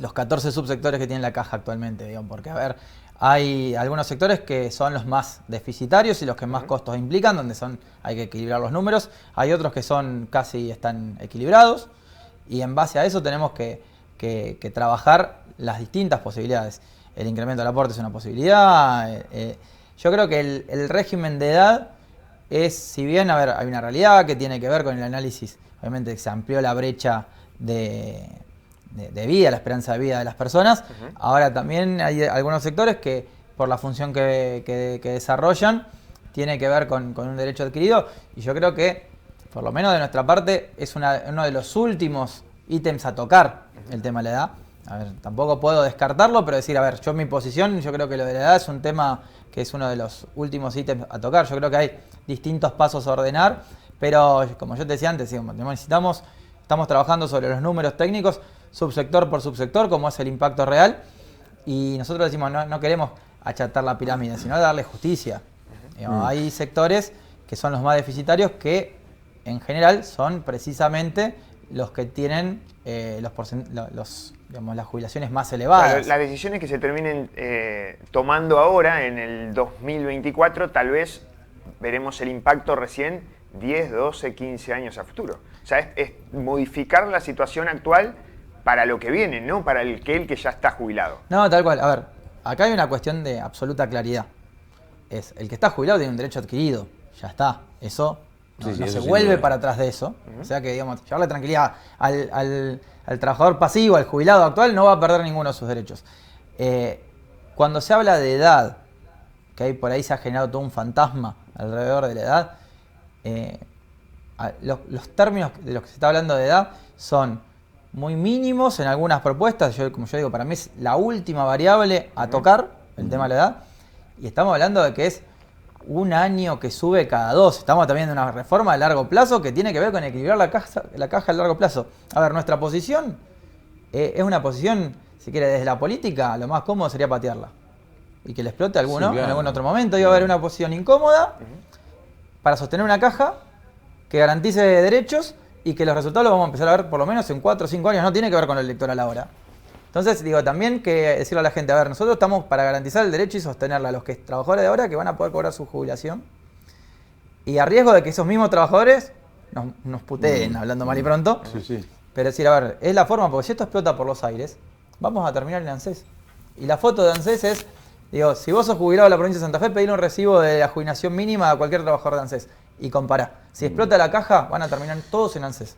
los 14 subsectores que tiene la Caja actualmente, digamos, porque a ver, hay algunos sectores que son los más deficitarios y los que más costos implican, donde hay que equilibrar los números, hay otros que casi están equilibrados, y en base a eso tenemos que trabajar las distintas posibilidades. El incremento del aporte es una posibilidad. Yo creo que el régimen de edad es, si bien, a ver, hay una realidad que tiene que ver con el análisis. Obviamente se amplió la brecha de vida, la esperanza de vida de las personas. Ahora también hay algunos sectores que, por la función que desarrollan, tiene que ver con un derecho adquirido. Y yo creo que, por lo menos de nuestra parte, es uno de los últimos ítems a tocar el tema de la edad. A ver, tampoco puedo descartarlo, pero decir, a ver, yo en mi posición, yo creo que lo de la edad es un tema que es uno de los últimos ítems a tocar. Yo creo que hay distintos pasos a ordenar, pero como yo te decía antes, estamos trabajando sobre los números técnicos, subsector por subsector, como es el impacto real, y nosotros decimos, no queremos achatar la pirámide, sino darle justicia. Hay sectores que son los más deficitarios, que en general son precisamente los que tienen los digamos, las jubilaciones más elevadas. Claro, las decisiones que se terminen tomando ahora, en el 2024, tal vez veremos el impacto recién 10, 12, 15 años a futuro. O sea, es modificar la situación actual para lo que viene, no para el que ya está jubilado. No, tal cual. A ver, acá hay una cuestión de absoluta claridad. El que está jubilado tiene un derecho adquirido. Ya está. Eso no se vuelve para atrás de eso. O sea que, digamos, llevarle tranquilidad al trabajador pasivo, al jubilado actual, no va a perder ninguno de sus derechos. Cuando se habla de edad, que ahí por ahí se ha generado todo un fantasma alrededor de la edad, los términos de los que se está hablando de edad son muy mínimos en algunas propuestas. Como yo digo, para mí es la última variable a tocar, el tema de la edad. Y estamos hablando de que es un año que sube cada 2. Estamos también de una reforma a largo plazo que tiene que ver con equilibrar la caja a largo plazo. A ver, nuestra posición es una posición, si quiere, desde la política, lo más cómodo sería patearla. Y que le explote a alguno en algún otro momento. Iba a haber una posición incómoda para sostener una caja que garantice derechos y que los resultados los vamos a empezar a ver por lo menos en 4 o 5 años. No tiene que ver con lo electoral ahora. Entonces, digo, también que decirle a la gente, a ver, nosotros estamos para garantizar el derecho y sostenerla a los trabajadores de ahora que van a poder cobrar su jubilación. Y a riesgo de que esos mismos trabajadores nos puteen, hablando mal y pronto. Pero decir, a ver, es la forma, porque si esto explota por los aires, vamos a terminar en ANSES. Y la foto de ANSES es, digo, si vos sos jubilado de la provincia de Santa Fe, pedile un recibo de la jubilación mínima a cualquier trabajador de ANSES. Y compará. Si explota la caja, van a terminar todos en ANSES.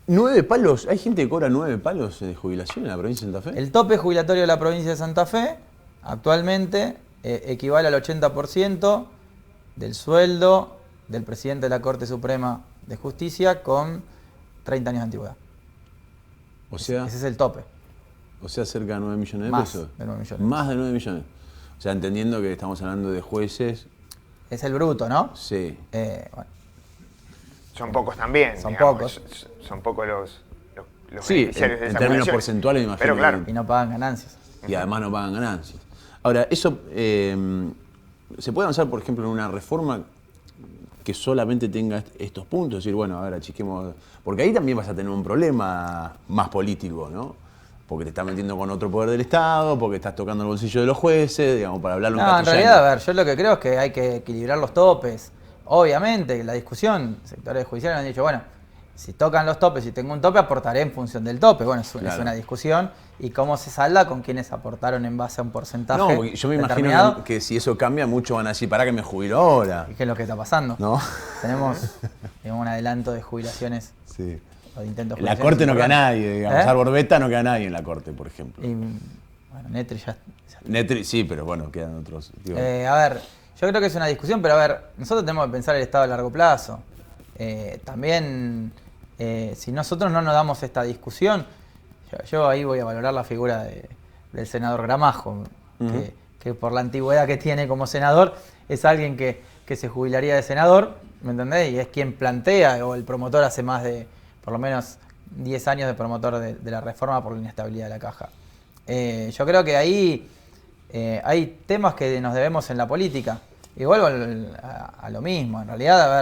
9 palos, ¿hay gente que cobra 9 palos de jubilación en la provincia de Santa Fe? El tope jubilatorio de la provincia de Santa Fe actualmente equivale al 80% del sueldo del presidente de la Corte Suprema de Justicia con 30 años de antigüedad. O sea, ese es el tope. O sea, cerca de 9 millones de Más pesos. de 9 millones. Más de 9 millones. O sea, entendiendo que estamos hablando de jueces. Es el bruto, ¿no? Sí. Bueno. Son pocos también. Son pocos. Son pocos los sí, beneficiarios de esa en términos jubilación. porcentuales, imagino. Pero claro. Y no pagan ganancias. Y además no pagan ganancias. Ahora, eso se puede avanzar, por ejemplo, en una reforma que solamente tenga estos puntos. Es decir, bueno, a ver, achiquemos. Porque ahí también vas a tener un problema más político, ¿no? Porque te estás metiendo con otro poder del Estado, porque estás tocando el bolsillo de los jueces, digamos, para hablarlo en castellano. En realidad, a ver, yo lo que creo es que hay que equilibrar los topes. Obviamente, la discusión, sectores judiciales han dicho, bueno, si tocan los topes y tengo un tope, aportaré en función del tope. Bueno, es una discusión. ¿Y cómo se salda con quienes aportaron en base a un porcentaje? No, porque yo me imagino que si eso cambia, mucho van a decir, ¿para que me jubilo ahora? ¿Y qué es lo que está pasando? ¿No? Tenemos un adelanto de jubilaciones. Sí. O de intentos de en la Corte no queda nadie, digamos. Salvo Orbeta no queda nadie en la Corte, por ejemplo. Y, bueno, Netri ya... Netri, sí, pero bueno, quedan otros. A ver, yo creo que es una discusión, pero a ver, nosotros tenemos que pensar el Estado a largo plazo. También, si nosotros no nos damos esta discusión, yo ahí voy a valorar la figura del senador Gramajo, que por la antigüedad que tiene como senador, es alguien que se jubilaría de senador, ¿me entendés? Y es quien plantea, o el promotor hace más de, por lo menos, 10 años de promotor de la reforma por la inestabilidad de la caja. Yo creo que ahí hay temas que nos debemos en la política. Y vuelvo a lo mismo, en realidad, a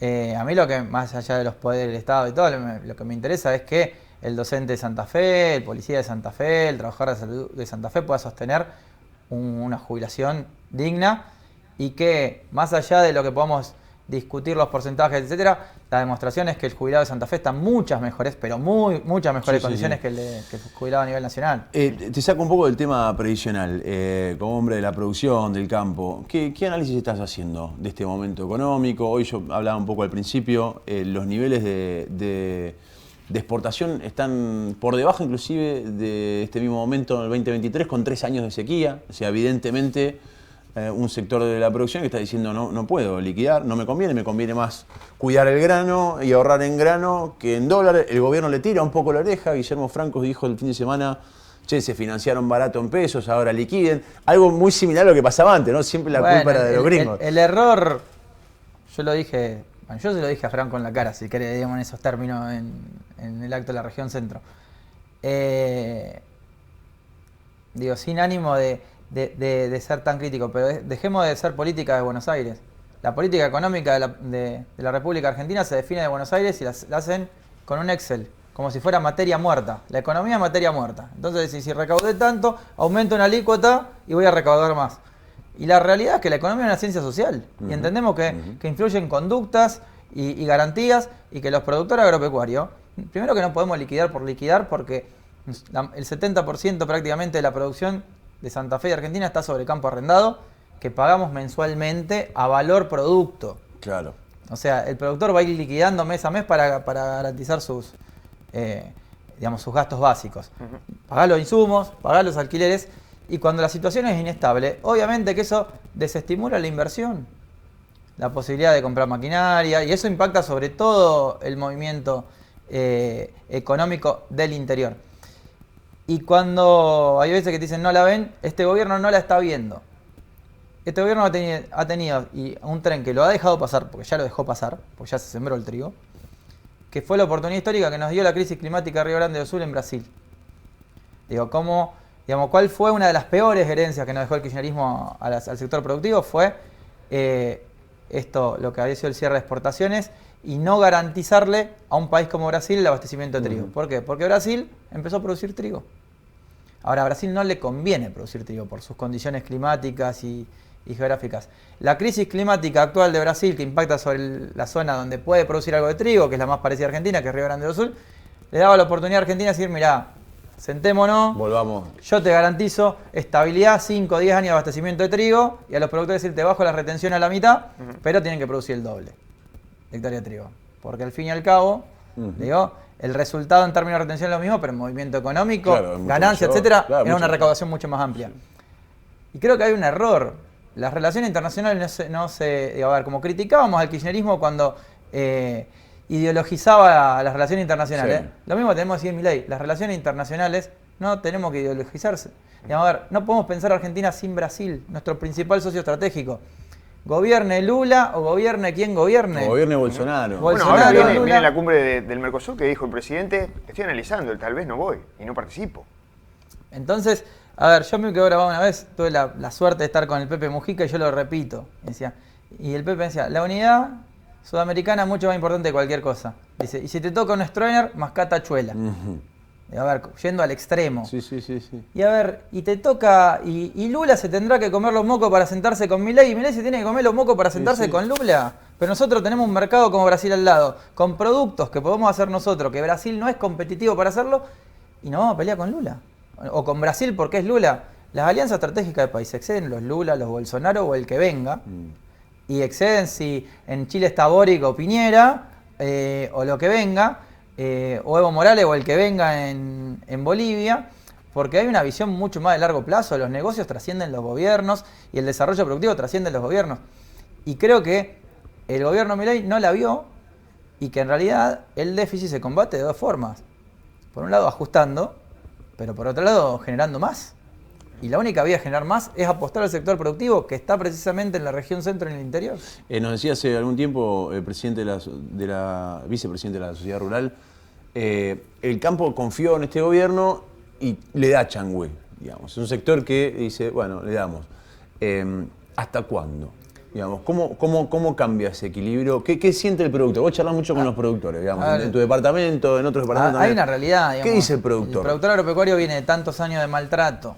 ver, a mí lo que, más allá de los poderes del Estado y todo, lo que me interesa es que el docente de Santa Fe, el policía de Santa Fe, el trabajador de salud de Santa Fe pueda sostener una jubilación digna y que, más allá de lo que podamos discutir los porcentajes, etcétera, la demostración es que el jubilado de Santa Fe está en muchas mejores, pero muchas mejores condiciones que el jubilado a nivel nacional. Te saco un poco del tema previsional, como hombre de la producción, del campo. ¿Qué análisis estás haciendo de este momento económico? Hoy yo hablaba un poco al principio, los niveles de exportación están por debajo inclusive de este mismo momento en el 2023 con 3 años de sequía. O sea, evidentemente un sector de la producción que está diciendo no puedo liquidar, no me conviene más cuidar el grano y ahorrar en grano que en dólares. El gobierno le tira un poco la oreja. Guillermo Franco dijo el fin de semana, che, se financiaron barato en pesos, ahora liquiden. Algo muy similar a lo que pasaba antes, ¿no? Siempre la culpa era de los gringos. El error, yo se lo dije a Franco en la cara, si querés, digamos, en esos términos, en el acto de la región centro. Digo, sin ánimo de ser tan crítico, pero dejemos de ser política de Buenos Aires. La política económica de la República Argentina se define de Buenos Aires y la hacen con un Excel, como si fuera materia muerta. La economía es materia muerta. Entonces, si recaudé tanto, aumento una alícuota y voy a recaudar más. Y la realidad es que la economía es una ciencia social. Y entendemos que influyen conductas y garantías, y que los productores agropecuarios, primero que no podemos liquidar por liquidar, porque el 70% prácticamente de la producción de Santa Fe y Argentina está sobre campo arrendado, que pagamos mensualmente a valor producto. Claro. O sea, el productor va a ir liquidando mes a mes para garantizar sus gastos básicos. Pagar los insumos, pagar los alquileres, y cuando la situación es inestable, obviamente que eso desestimula la inversión, la posibilidad de comprar maquinaria, y eso impacta sobre todo el movimiento económico del interior. Y cuando hay veces que te dicen no la ven, este gobierno no la está viendo. Este gobierno ha tenido un tren que lo ha dejado pasar, porque ya lo dejó pasar, porque ya se sembró el trigo, que fue la oportunidad histórica que nos dio la crisis climática de Río Grande do Sul en Brasil. ¿Cuál fue una de las peores herencias que nos dejó el kirchnerismo al sector productivo? Fue lo que había sido el cierre de exportaciones y no garantizarle a un país como Brasil el abastecimiento de trigo. ¿Por qué? Porque Brasil empezó a producir trigo. Ahora, a Brasil no le conviene producir trigo por sus condiciones climáticas y geográficas. La crisis climática actual de Brasil, que impacta sobre la zona donde puede producir algo de trigo, que es la más parecida a Argentina, que es Río Grande do Sul, le daba la oportunidad a Argentina de decir, mirá, sentémonos, volvamos. Yo te garantizo estabilidad, 5 o 10 años de abastecimiento de trigo, y a los productores decir, te bajo la retención a la mitad, pero tienen que producir el doble de hectárea de trigo. Porque al fin y al cabo, el resultado en términos de retención es lo mismo, pero en movimiento económico, ganancia, etcétera, era una recaudación mucho más amplia. Y creo que hay un error. Las relaciones internacionales como criticábamos al kirchnerismo cuando ideologizaba las relaciones internacionales. Lo mismo tenemos que decir en Milei, las relaciones internacionales no tenemos que ideologizarse. No podemos pensar Argentina sin Brasil, nuestro principal socio estratégico. Gobierne Lula o gobierne quien gobierne. O gobierne Bolsonaro. Bueno, ahora viene la cumbre del Mercosur que dijo el presidente, estoy analizando, tal vez no voy y no participo. Entonces, yo me quedé grabado una vez, tuve la suerte de estar con el Pepe Mujica y yo lo repito. Y el Pepe decía, la unidad sudamericana es mucho más importante que cualquier cosa. Dice, y si te toca un Stroessner, mascata chuela. Yendo al extremo. Sí. Y te toca, y Lula se tendrá que comer los mocos para sentarse con Milei, y Milei se tiene que comer los mocos para sentarse con Lula. Pero nosotros tenemos un mercado como Brasil al lado, con productos que podemos hacer nosotros, que Brasil no es competitivo para hacerlo, y nos vamos a pelear con Lula. O con Brasil porque es Lula. Las alianzas estratégicas del país exceden los Lula, los Bolsonaro o el que venga, y exceden si en Chile está Boric o Piñera, o lo que venga, o Evo Morales o el que venga en Bolivia, porque hay una visión mucho más de largo plazo. Los negocios trascienden los gobiernos y el desarrollo productivo trasciende los gobiernos. Y creo que el gobierno Milei no la vio, y que en realidad el déficit se combate de dos formas. Por un lado ajustando, pero por otro lado generando más. Y la única vía de generar más es apostar al sector productivo, que está precisamente en la región centro y en el interior. Nos decía hace algún tiempo el presidente vicepresidente de la sociedad rural, el campo confió en este gobierno y le da changüe, digamos. Es un sector que dice, bueno, le damos. ¿Hasta cuándo? Digamos, ¿cómo cambia ese equilibrio? ¿Qué siente el productor? Vos charlás mucho con los productores, digamos, en tu departamento, en otros departamentos. Hay una realidad, digamos. ¿Qué dice el productor? El productor agropecuario viene de tantos años de maltrato,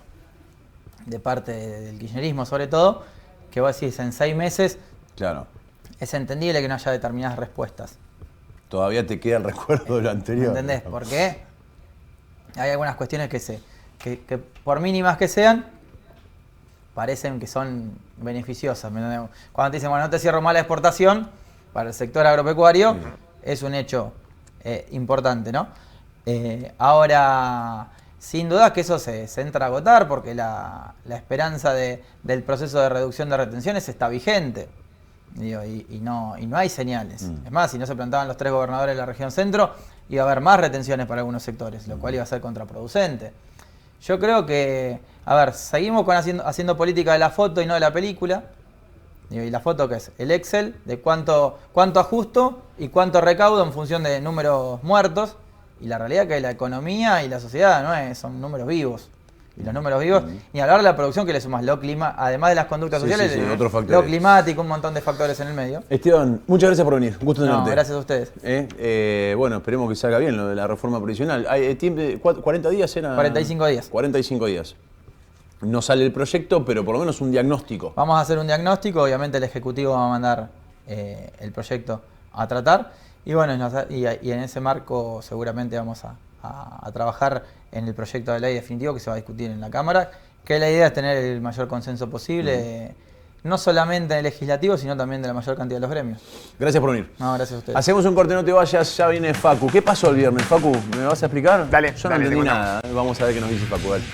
de parte del kirchnerismo sobre todo, que vos decís, en 6 meses es entendible que no haya determinadas respuestas. Todavía te queda el recuerdo de lo anterior. ¿Entendés? ¿Por qué? Hay algunas cuestiones que por mínimas que sean, parecen que son beneficiosas. Cuando te dicen, bueno, no te cierro más la exportación, para el sector agropecuario es un hecho importante, ¿no? Ahora, sin duda que eso se entra a agotar, porque la esperanza del proceso de reducción de retenciones está vigente. Y no hay señales. Es más, si no se plantaban los 3 gobernadores de la región centro, iba a haber más retenciones para algunos sectores, lo cual iba a ser contraproducente. Yo creo que, seguimos haciendo política de la foto y no de la película. Y la foto, ¿qué es? El Excel de cuánto ajusto y cuánto recaudo en función de números muertos. Y la realidad es que la economía y la sociedad son números vivos. Y los números vivos, y hablar de la producción que le sumas lo clima, además de las conductas sociales, otro factor. Lo climático, un montón de factores en el medio. Esteban, muchas gracias por venir. Gusto tenerte. Gracias a ustedes. Bueno, esperemos que salga bien lo de la reforma previsional. ¿40 días era? 45 días. 45 días. No sale el proyecto, pero por lo menos un diagnóstico. Vamos a hacer un diagnóstico, obviamente el Ejecutivo va a mandar el proyecto a tratar. Y bueno, y en ese marco seguramente vamos a trabajar en el proyecto de ley definitivo que se va a discutir en la Cámara, que la idea es tener el mayor consenso posible, no solamente en el legislativo, sino también de la mayor cantidad de los gremios. Gracias por venir. No, gracias a ustedes. Hacemos un corte, no te vayas, ya viene Facu. ¿Qué pasó el viernes, Facu? ¿Me vas a explicar? Dale, yo no entendí nada. Vamos a ver qué nos dice Facu. Dale.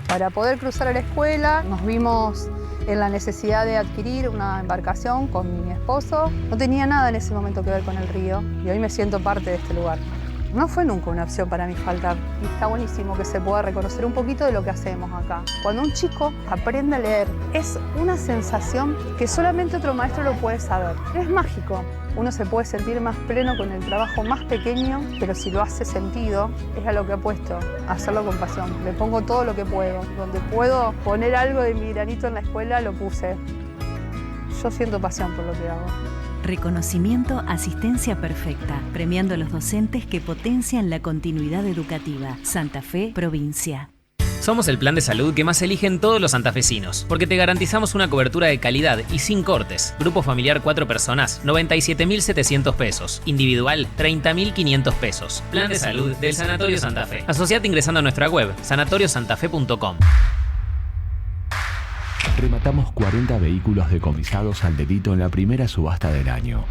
Para poder cruzar a la escuela nos vimos en la necesidad de adquirir una embarcación con mi esposo. No tenía nada en ese momento que ver con el río y hoy me siento parte de este lugar. No fue nunca una opción para mí faltar y está buenísimo que se pueda reconocer un poquito de lo que hacemos acá. Cuando un chico aprende a leer es una sensación que solamente otro maestro lo puede saber. Es mágico. Uno se puede sentir más pleno con el trabajo más pequeño, pero si lo hace sentido, es a lo que apuesto, a hacerlo con pasión. Le pongo todo lo que puedo. Donde puedo poner algo de mi granito en la escuela, lo puse. Yo siento pasión por lo que hago. Reconocimiento Asistencia Perfecta, premiando a los docentes que potencian la continuidad educativa. Santa Fe, provincia. Somos el plan de salud que más eligen todos los santafesinos, porque te garantizamos una cobertura de calidad y sin cortes. Grupo familiar 4 personas, 97.700 pesos. Individual, 30.500 pesos. Plan de salud del Sanatorio Santa Fe. Asociate ingresando a nuestra web, sanatoriosantafe.com. Rematamos 40 vehículos decomisados al delito en la primera subasta del año.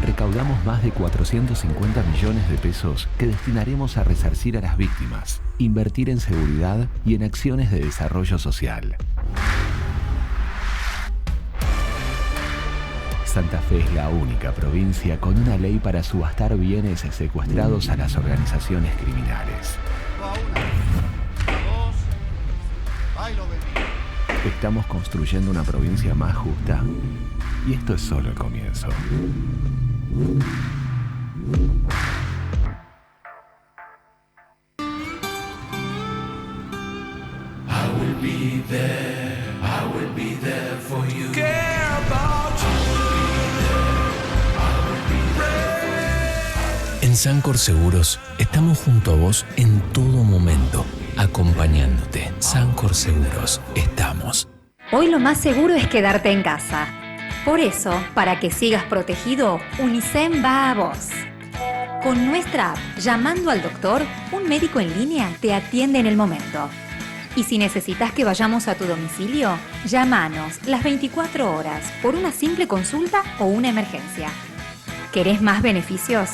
Recaudamos más de 450 millones de pesos que destinaremos a resarcir a las víctimas, invertir en seguridad y en acciones de desarrollo social. Santa Fe es la única provincia con una ley para subastar bienes secuestrados a las organizaciones criminales. Estamos construyendo una provincia más justa y esto es solo el comienzo. I will be there for you. Care about you. En Sancor Seguros estamos junto a vos en todo momento, acompañándote. Sancor Seguros, estamos. Hoy lo más seguro es quedarte en casa. Por eso, para que sigas protegido, Unicem va a vos. Con nuestra app, llamando al doctor, un médico en línea te atiende en el momento. Y si necesitas que vayamos a tu domicilio, llámanos las 24 horas por una simple consulta o una emergencia. ¿Querés más beneficios?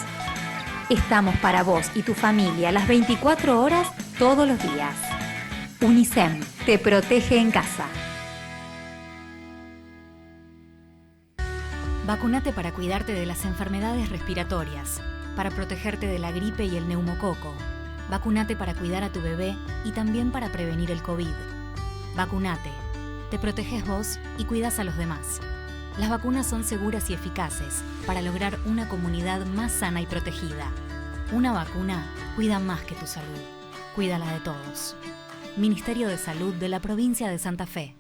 Estamos para vos y tu familia las 24 horas todos los días. Unicem te protege en casa. Vacunate para cuidarte de las enfermedades respiratorias, para protegerte de la gripe y el neumococo. Vacunate para cuidar a tu bebé y también para prevenir el COVID. Vacunate. Te proteges vos y cuidas a los demás. Las vacunas son seguras y eficaces para lograr una comunidad más sana y protegida. Una vacuna cuida más que tu salud. Cuídala de todos. Ministerio de Salud de la Provincia de Santa Fe.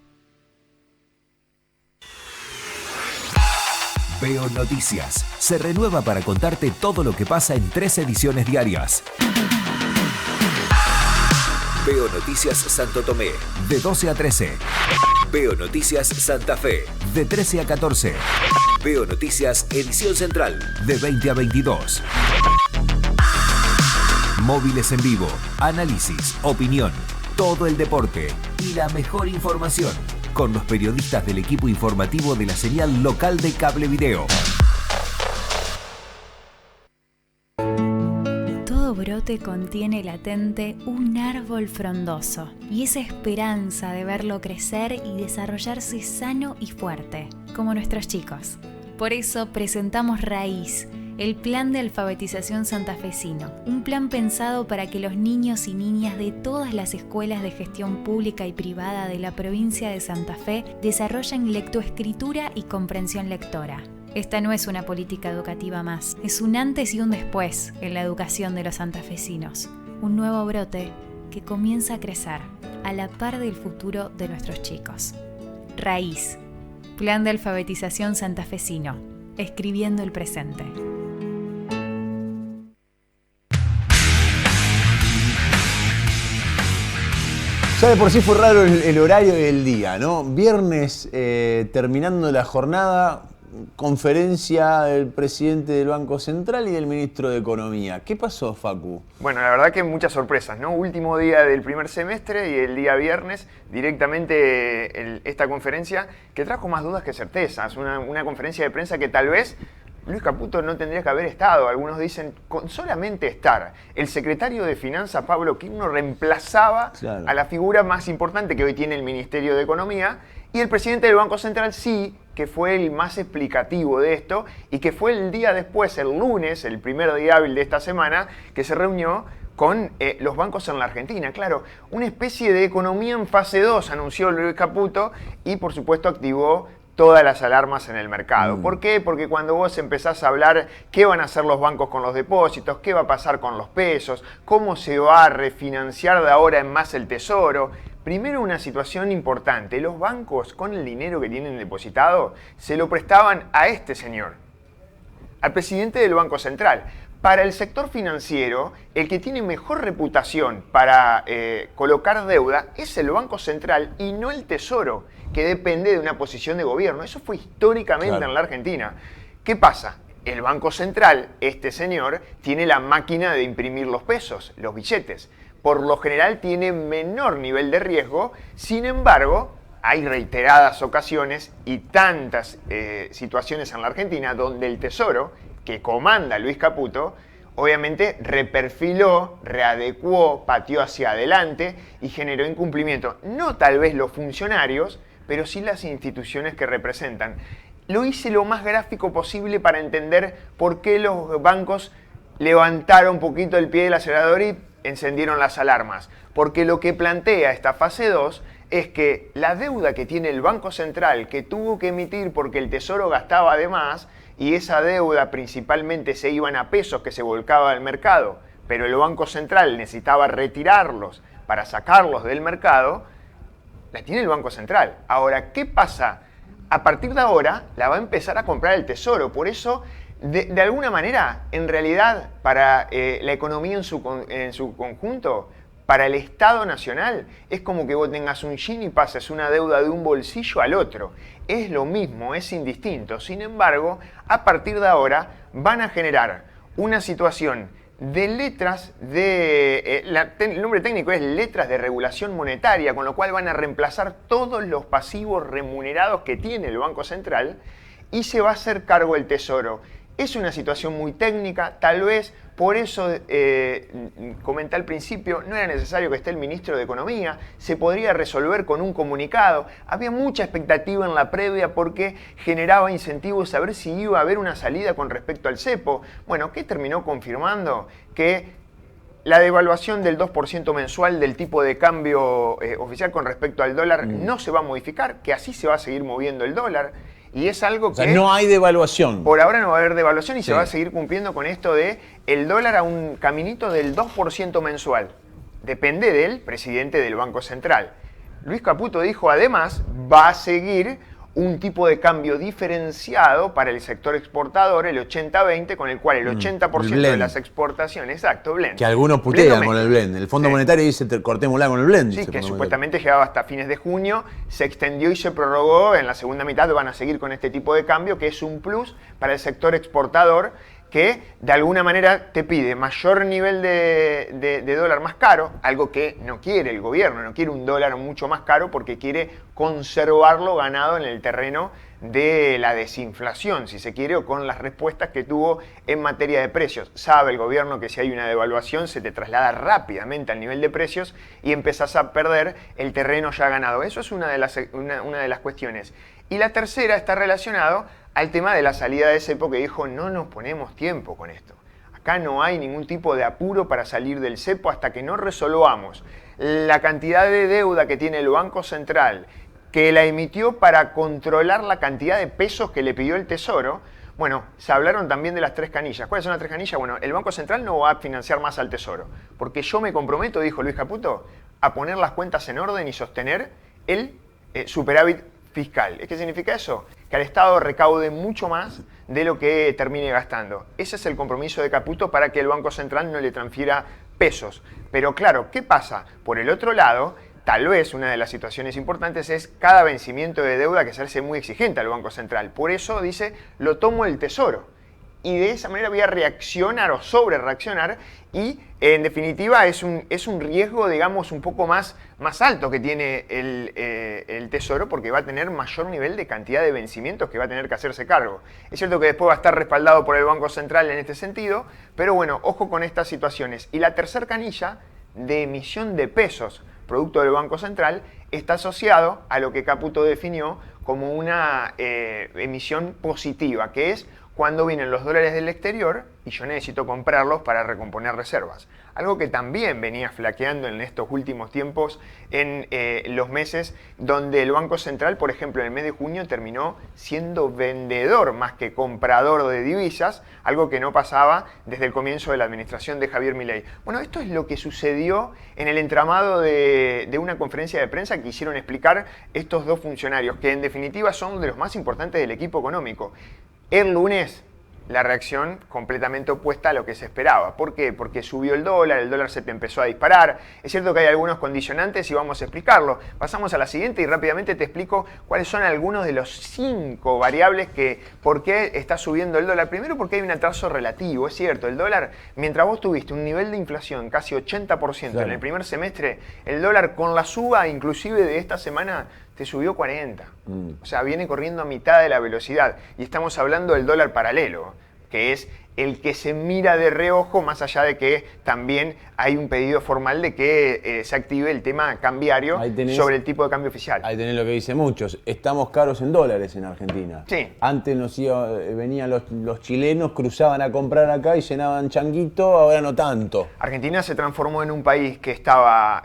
Veo Noticias. Se renueva para contarte todo lo que pasa en 3 ediciones diarias. Veo Noticias Santo Tomé, de 12 a 13. Veo Noticias Santa Fe, de 13 a 14. Veo Noticias Edición Central, de 20 a 22. Móviles en vivo, análisis, opinión, todo el deporte y la mejor información, con los periodistas del equipo informativo de la señal local de Cable Video. Todo brote contiene latente un árbol frondoso y esa esperanza de verlo crecer y desarrollarse sano y fuerte, como nuestros chicos. Por eso presentamos Raíz, el Plan de Alfabetización Santafesino, un plan pensado para que los niños y niñas de todas las escuelas de gestión pública y privada de la provincia de Santa Fe desarrollen lectoescritura y comprensión lectora. Esta no es una política educativa más, es un antes y un después en la educación de los santafesinos. Un nuevo brote que comienza a crecer a la par del futuro de nuestros chicos. Raíz, Plan de Alfabetización Santafesino, escribiendo el presente. Ya de por sí fue raro el horario y el día, ¿no? Viernes, terminando la jornada, conferencia del presidente del Banco Central y del ministro de Economía. ¿Qué pasó, Facu? Bueno, la verdad que muchas sorpresas, ¿no? Último día del primer semestre y el día viernes directamente esta conferencia que trajo más dudas que certezas. Una conferencia de prensa que tal vez Luis Caputo no tendría que haber estado. Algunos dicen, con solamente estar el secretario de Finanzas, Pablo Quirno, reemplazaba a la figura más importante que hoy tiene el Ministerio de Economía, y el presidente del Banco Central sí, que fue el más explicativo de esto, y que fue el día después, el lunes, el primer día hábil de esta semana, que se reunió con los bancos en la Argentina. Claro, una especie de economía en fase 2 anunció Luis Caputo y por supuesto activó todas las alarmas en el mercado. ¿Por qué? Porque cuando vos empezás a hablar qué van a hacer los bancos con los depósitos, qué va a pasar con los pesos, cómo se va a refinanciar de ahora en más el tesoro. Primero, una situación importante. Los bancos, con el dinero que tienen depositado, se lo prestaban a este señor, al presidente del Banco Central. Para el sector financiero, el que tiene mejor reputación para colocar deuda es el Banco Central y no el Tesoro, que depende de una posición de gobierno. Eso fue históricamente en la Argentina. ¿Qué pasa? El Banco Central, este señor, tiene la máquina de imprimir los pesos, los billetes. Por lo general tiene menor nivel de riesgo, sin embargo, hay reiteradas ocasiones y tantas situaciones en la Argentina donde el Tesoro, que comanda Luis Caputo, obviamente reperfiló, readecuó, pateó hacia adelante y generó incumplimiento. No tal vez los funcionarios, pero sí las instituciones que representan. Lo hice lo más gráfico posible para entender por qué los bancos levantaron un poquito el pie del acelerador y encendieron las alarmas. Porque lo que plantea esta fase 2 es que la deuda que tiene el Banco Central, que tuvo que emitir porque el Tesoro gastaba de más, y esa deuda principalmente se iban a pesos que se volcaba al mercado, pero el Banco Central necesitaba retirarlos para sacarlos del mercado, la tiene el Banco Central. Ahora, ¿qué pasa? A partir de ahora la va a empezar a comprar el Tesoro. Por eso, de alguna manera, en realidad, para la economía en su conjunto, para el Estado Nacional, es como que vos tengas un yin y pases una deuda de un bolsillo al otro. Es lo mismo, es indistinto. Sin embargo, a partir de ahora van a generar una situación de letras de... el nombre técnico es letras de regulación monetaria, con lo cual van a reemplazar todos los pasivos remunerados que tiene el Banco Central y se va a hacer cargo el Tesoro. Es una situación muy técnica, tal vez por eso comenté al principio, no era necesario que esté el ministro de Economía, se podría resolver con un comunicado. Había mucha expectativa en la previa porque generaba incentivos a ver si iba a haber una salida con respecto al cepo. Bueno, ¿qué terminó confirmando? Que la devaluación del 2% mensual del tipo de cambio oficial con respecto al dólar no se va a modificar, que así se va a seguir moviendo el dólar. Y es algo que... O sea, no hay devaluación. Por ahora no va a haber devaluación y se va a seguir cumpliendo con esto de el dólar a un caminito del 2% mensual. Depende del presidente del Banco Central. Luis Caputo dijo, además, va a seguir un tipo de cambio diferenciado para el sector exportador, el 80-20, con el cual el 80% de las exportaciones, exacto, blend. Que algunos putean con el blend. El Fondo Monetario dice, cortémosla con el blend. Sí, que supuestamente llegaba hasta fines de junio, se extendió y se prorrogó. En la segunda mitad van a seguir con este tipo de cambio, que es un plus para el sector exportador, que de alguna manera te pide mayor nivel de dólar más caro, algo que no quiere el gobierno, no quiere un dólar mucho más caro porque quiere conservarlo ganado en el terreno de la desinflación, si se quiere, o con las respuestas que tuvo en materia de precios. Sabe el gobierno que si hay una devaluación se te traslada rápidamente al nivel de precios y empezás a perder el terreno ya ganado. Eso es una de las cuestiones. Y la tercera está relacionado al tema de la salida de cepo, que dijo, no nos ponemos tiempo con esto. Acá no hay ningún tipo de apuro para salir del cepo hasta que no resolvamos la cantidad de deuda que tiene el Banco Central, que la emitió para controlar la cantidad de pesos que le pidió el Tesoro. Bueno, se hablaron también de las 3 canillas. ¿Cuáles son las 3 canillas? Bueno, el Banco Central no va a financiar más al Tesoro, porque yo me comprometo, dijo Luis Caputo, a poner las cuentas en orden y sostener el superávit fiscal. ¿Qué significa eso? Que al Estado recaude mucho más de lo que termine gastando. Ese es el compromiso de Caputo para que el Banco Central no le transfiera pesos. Pero claro, ¿qué pasa? Por el otro lado, tal vez una de las situaciones importantes es cada vencimiento de deuda que se hace muy exigente al Banco Central. Por eso dice, lo tomo el Tesoro. Y de esa manera voy a reaccionar o sobre reaccionar y en definitiva es un riesgo, digamos, un poco más alto que tiene el Tesoro, porque va a tener mayor nivel de cantidad de vencimientos que va a tener que hacerse cargo. Es cierto que después va a estar respaldado por el Banco Central en este sentido, pero bueno, ojo con estas situaciones. Y la tercer canilla de emisión de pesos, producto del Banco Central, está asociado a lo que Caputo definió como una emisión positiva, que es cuando vienen los dólares del exterior y yo necesito comprarlos para recomponer reservas. Algo que también venía flaqueando en estos últimos tiempos en los meses donde el Banco Central, por ejemplo, en el mes de junio terminó siendo vendedor más que comprador de divisas, algo que no pasaba desde el comienzo de la administración de Javier Milei. Bueno, esto es lo que sucedió en el entramado de una conferencia de prensa que hicieron explicar estos dos funcionarios, que en definitiva son de los más importantes del equipo económico. El lunes, la reacción completamente opuesta a lo que se esperaba. ¿Por qué? Porque subió el dólar se te empezó a disparar. Es cierto que hay algunos condicionantes y vamos a explicarlo. Pasamos a la siguiente y rápidamente te explico cuáles son algunos de los 5 variables que por qué está subiendo el dólar. Primero, porque hay un atraso relativo. Es cierto, el dólar, mientras vos tuviste un nivel de inflación casi 80% claro, en el primer semestre, el dólar con la suba inclusive de esta semana te subió 40. O sea, viene corriendo a mitad de la velocidad. Y estamos hablando del dólar paralelo, que es el que se mira de reojo, más allá de que también hay un pedido formal de que se active el tema cambiario sobre el tipo de cambio oficial. Ahí tenés lo que dicen muchos. Estamos caros en dólares en Argentina. Sí. Antes venían los chilenos, cruzaban a comprar acá y llenaban changuito, ahora no tanto. Argentina se transformó en un país que estaba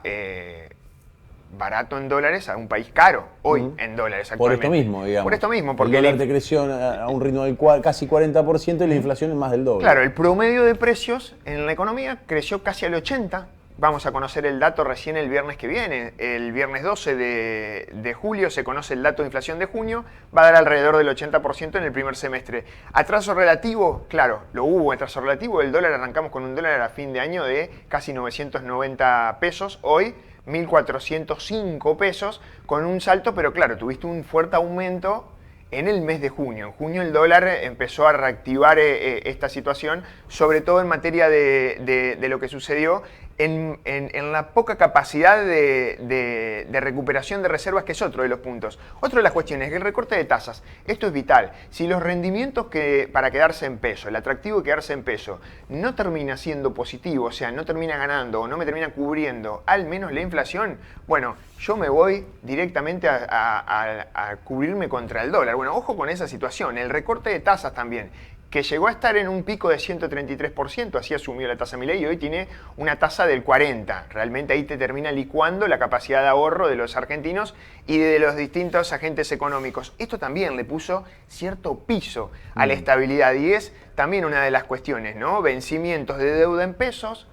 barato en dólares a un país caro hoy en dólares actualmente. Por esto mismo, digamos. Por esto mismo, porque el dólar te creció a un ritmo del casi 40% y la inflación es más del doble. Claro, el promedio de precios en la economía creció casi al 80%. Vamos a conocer el dato recién el viernes que viene. El viernes 12 de julio se conoce el dato de inflación de junio. Va a dar alrededor del 80% en el primer semestre. Atraso relativo, claro, lo hubo atraso relativo. El dólar, arrancamos con un dólar a fin de año de casi 990 pesos. Hoy 1.405 pesos con un salto, pero claro, tuviste un fuerte aumento en el mes de junio. En junio el dólar empezó a reactivar esta situación, sobre todo en materia de lo que sucedió en la poca capacidad de recuperación de reservas, que es otro de los puntos. Otra de las cuestiones es el recorte de tasas. Esto es vital. Si los rendimientos para quedarse en peso, el atractivo de quedarse en peso, no termina siendo positivo, o sea, no termina ganando o no me termina cubriendo al menos la inflación, bueno, yo me voy directamente a cubrirme contra el dólar. Bueno, ojo con esa situación. El recorte de tasas también, que llegó a estar en un pico de 133%, así asumió la tasa Milei, y hoy tiene una tasa del 40%. Realmente ahí te termina licuando la capacidad de ahorro de los argentinos y de los distintos agentes económicos. Esto también le puso cierto piso a la estabilidad y es también una de las cuestiones, ¿no? Vencimientos de deuda en pesos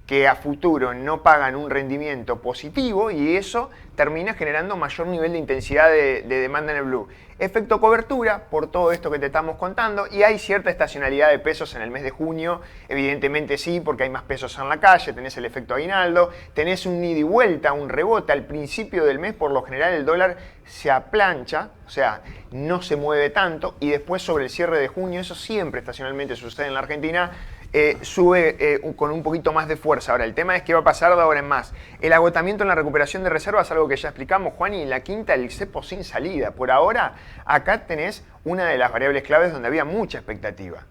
que a futuro no pagan un rendimiento positivo y eso termina generando mayor nivel de intensidad de demanda en el blue. Efecto cobertura, por todo esto que te estamos contando, y hay cierta estacionalidad de pesos en el mes de junio, evidentemente sí, porque hay más pesos en la calle, tenés el efecto aguinaldo, tenés un ida y vuelta, un rebote al principio del mes, por lo general el dólar se aplancha, o sea, no se mueve tanto, y después sobre el cierre de junio, eso siempre estacionalmente sucede en la Argentina, sube con un poquito más de fuerza. Ahora, el tema es qué va a pasar de ahora en más. El agotamiento en la recuperación de reservas, algo que ya explicamos, Juan, y la quinta, el cepo sin salida. Por ahora, acá tenés una de las variables claves donde había mucha expectativa.